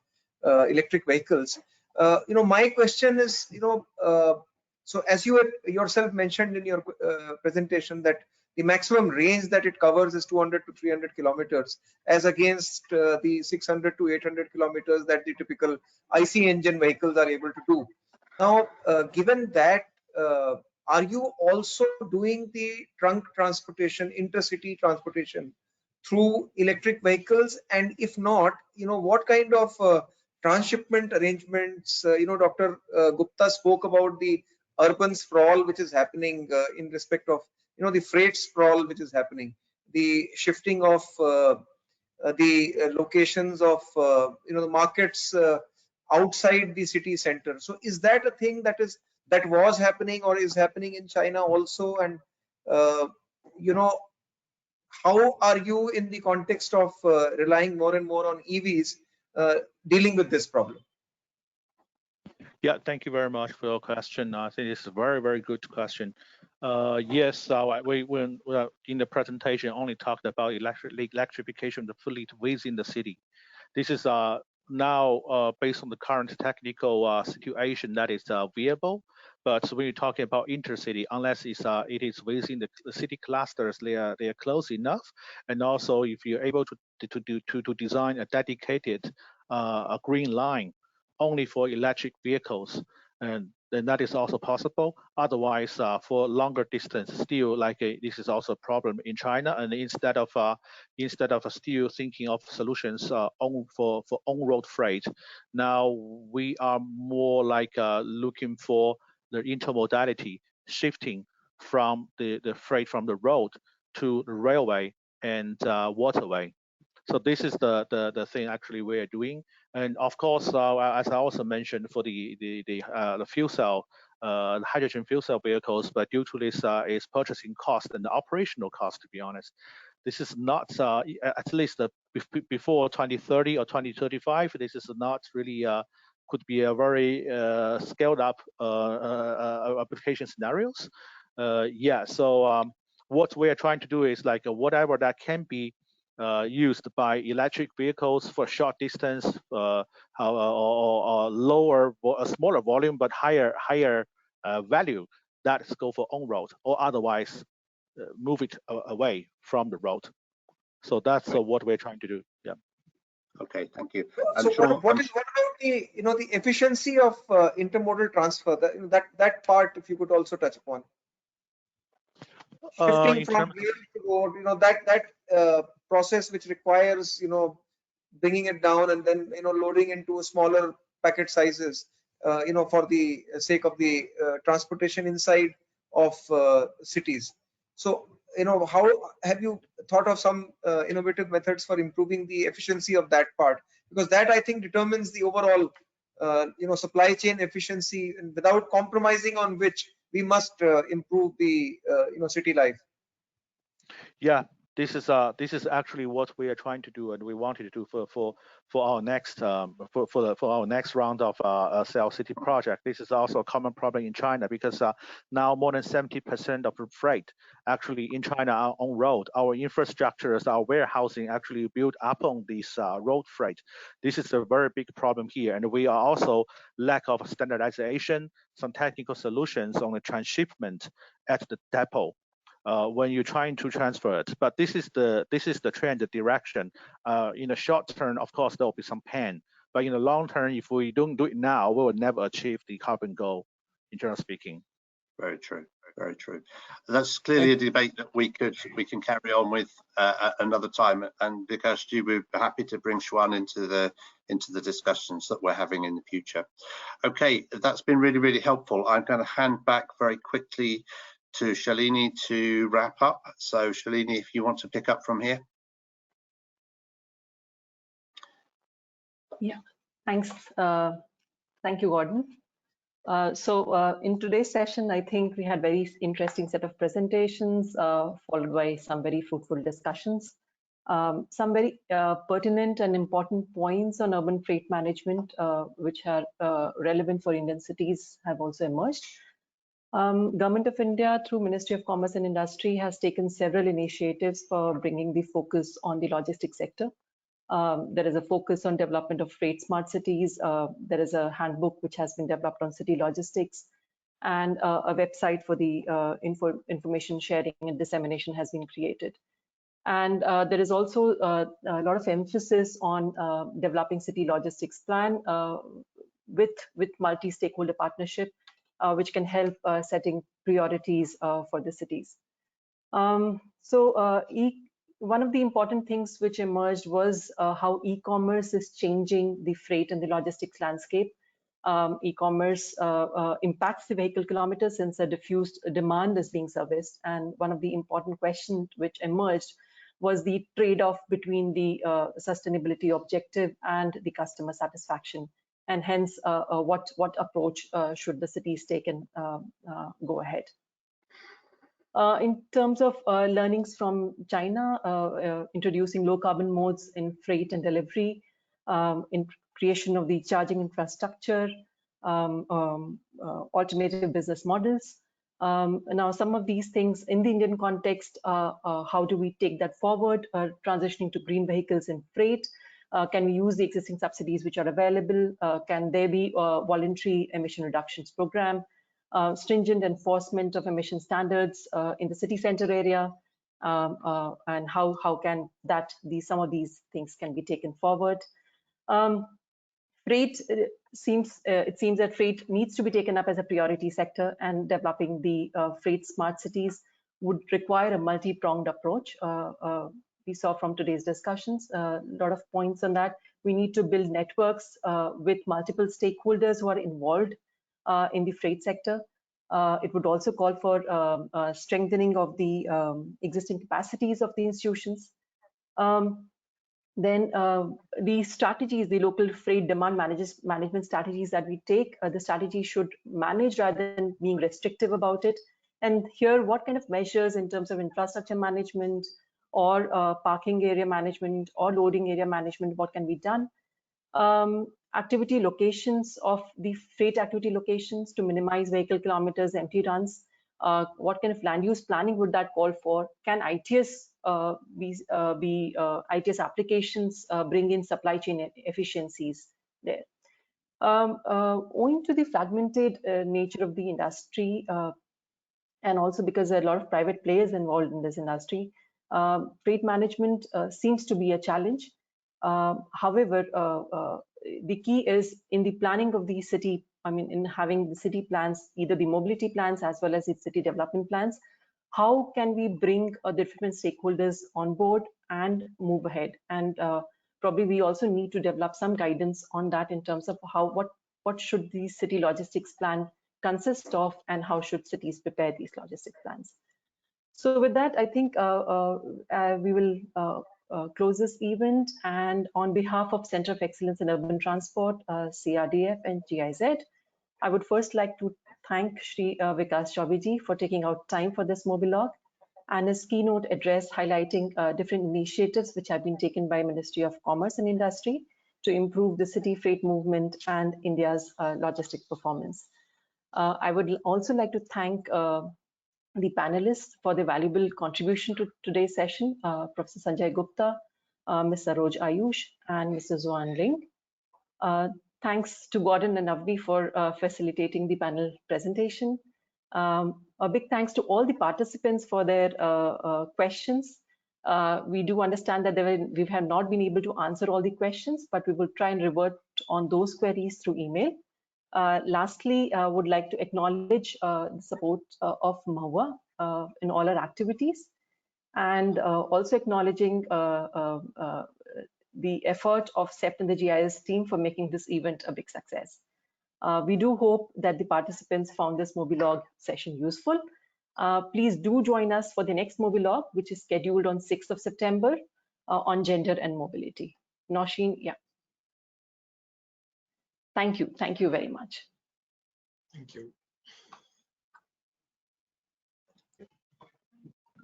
electric vehicles. My question is, so as you had yourself mentioned in your presentation, that the maximum range that it covers is 200 to 300 kilometers, as against the 600 to 800 kilometers that the typical IC engine vehicles are able to do. Now, given that, are you also doing the trunk transportation, intercity transportation through electric vehicles? And if not, what kind of transshipment arrangements? Dr. Gupta spoke about the urban sprawl which is happening in respect of the freight sprawl which is happening, the shifting of the locations of the markets outside the city center. So is that a thing that was happening or is happening in China also? And how are you, in the context of relying more and more on EVs, dealing with this problem? Yeah, thank you very much for your question. I think it's a very, very good question. Yes, we in the presentation only talked about electrification of the fleet within the city. This is now based on the current technical situation that is viable. But when you're talking about intercity, unless it is within the city clusters, they are close enough. And also, if you're able to design a dedicated a green line only for electric vehicles, and then that is also possible. Otherwise, for longer distance, still this is also a problem in China. And instead of still thinking of solutions for on-road freight, now we are more looking for the intermodality, shifting from the freight from the road to the railway and waterway. So this is the thing actually we are doing. And of course, as I also mentioned, for the fuel cell, hydrogen fuel cell vehicles, but due to this is purchasing cost and the operational cost, to be honest, this is not at least before 2030 or 2035. This is not really could be a very scaled up application scenarios. Yeah. So what we are trying to do is whatever that can be used by electric vehicles for short distance, or lower, a smaller volume but higher value, that's go for on road, or otherwise move it away from the road. So that's what we're trying to do. Yeah. Okay, thank you. So what about the the efficiency of intermodal transfer? That part, if you could also touch upon. Shifting from rail to road, that process which requires bringing it down and then loading into smaller packet sizes, for the sake of the transportation inside of cities. So how have you thought of some innovative methods for improving the efficiency of that part? Because that, I think, determines the overall supply chain efficiency, and without compromising on which we must improve the city life. Yeah, this is actually what we are trying to do, and we wanted to do for our next for our next round of Cell City project. This is also a common problem in China because now more than 70% of the freight actually in China are on road. Our infrastructures, our warehousing actually built up on this road freight. This is a very big problem here, and we are also lack of standardization, some technical solutions on the transshipment at the depot. When you're trying to transfer it. But this is the trend, the direction. In the short term, of course, there will be some pain. But in the long term, if we don't do it now, we will never achieve the carbon goal, in general speaking. Very true. Very true. That's clearly a debate that we can carry on with another time. And because we're happy to bring Xuan into the discussions that we're having in the future. Okay, that's been really, really helpful. I'm going to hand back very quickly to Shalini to wrap up. So Shalini, if you want to pick up from here. Yeah, thanks. Thank you, Gordon. So in today's session, I think we had very interesting set of presentations, followed by some very fruitful discussions. Some very pertinent and important points on urban freight management, which are relevant for Indian cities, have also emerged. Government of India, through Ministry of Commerce and Industry, has taken several initiatives for bringing the focus on the logistics sector. There is a focus on development of freight smart cities. There is a handbook which has been developed on city logistics, and a website for the information sharing and dissemination has been created. And there is also a lot of emphasis on developing city logistics plan with multi-stakeholder partnership, which can help setting priorities for the cities. One of the important things which emerged was how e-commerce is changing the freight and the logistics landscape. E-commerce impacts the vehicle kilometers since a diffused demand is being serviced. And one of the important questions which emerged was the trade-off between the sustainability objective and the customer satisfaction. And hence, what approach should the cities take and go ahead. In terms of learnings from China, introducing low carbon modes in freight and delivery, in creation of the charging infrastructure, alternative business models. Now, some of these things in the Indian context, how do we take that forward? Transitioning to green vehicles in freight. Can we use the existing subsidies which are available? Can there be a voluntary emission reductions program? Stringent enforcement of emission standards in the city center area, and how can some of these things can be taken forward. Freight it seems that freight needs to be taken up as a priority sector, and developing the freight smart cities would require a multi-pronged approach. We saw from today's discussions a lot of points on that. We need to build networks with multiple stakeholders who are involved in the freight sector. It would also call for strengthening of the existing capacities of the institutions. Then the strategies, the local freight demand management strategies that we take, the strategy should manage rather than being restrictive about it. And here, what kind of measures in terms of infrastructure management or parking area management or loading area management, what can be done? Activity locations of the freight activity locations to minimize vehicle kilometers, empty runs. What kind of land use planning would that call for? Can ITS ITS applications bring in supply chain efficiencies there? Owing to the fragmented nature of the industry, and also because there are a lot of private players involved in this industry, freight management seems to be a challenge. However, the key is in the planning of the city, in having the city plans, either the mobility plans as well as the city development plans, how can we bring the different stakeholders on board and move ahead? And probably we also need to develop some guidance on that in terms of what should the city logistics plan consist of, and how should cities prepare these logistics plans. So with that, I think we will close this event, and on behalf of Center of Excellence in Urban Transport, CRDF and GIZ, I would first like to thank Shri Vikas Chaubey for taking out time for this Mobilogue and his keynote address highlighting different initiatives which have been taken by Ministry of Commerce and Industry to improve the city freight movement and India's logistic performance. I would also like to thank the panelists for their valuable contribution to today's session, Professor Sanjay Gupta, Ms. Saroj Ayush, and Mr. Zuan Ling. Thanks to Gordon and Avni for facilitating the panel presentation. A big thanks to all the participants for their questions. We do understand that we have not been able to answer all the questions, but we will try and revert on those queries through email. Lastly, I would like to acknowledge the support of MAHUA in all our activities, and also acknowledging the effort of CEPT and the GIS team for making this event a big success. We do hope that the participants found this Mobilogue session useful. Please do join us for the next Mobilogue, which is scheduled on 6th of September on gender and mobility. Nosheen, yeah. Thank you. Thank you very much. Thank you.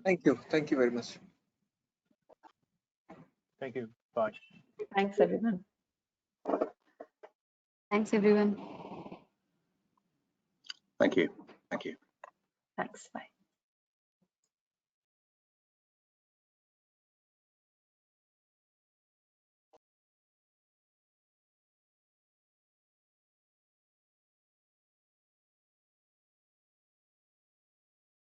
Thank you. Thank you very much. Thank you. Bye. Thanks, everyone. Thanks, everyone. Thank you. Thank you. Thanks. Bye.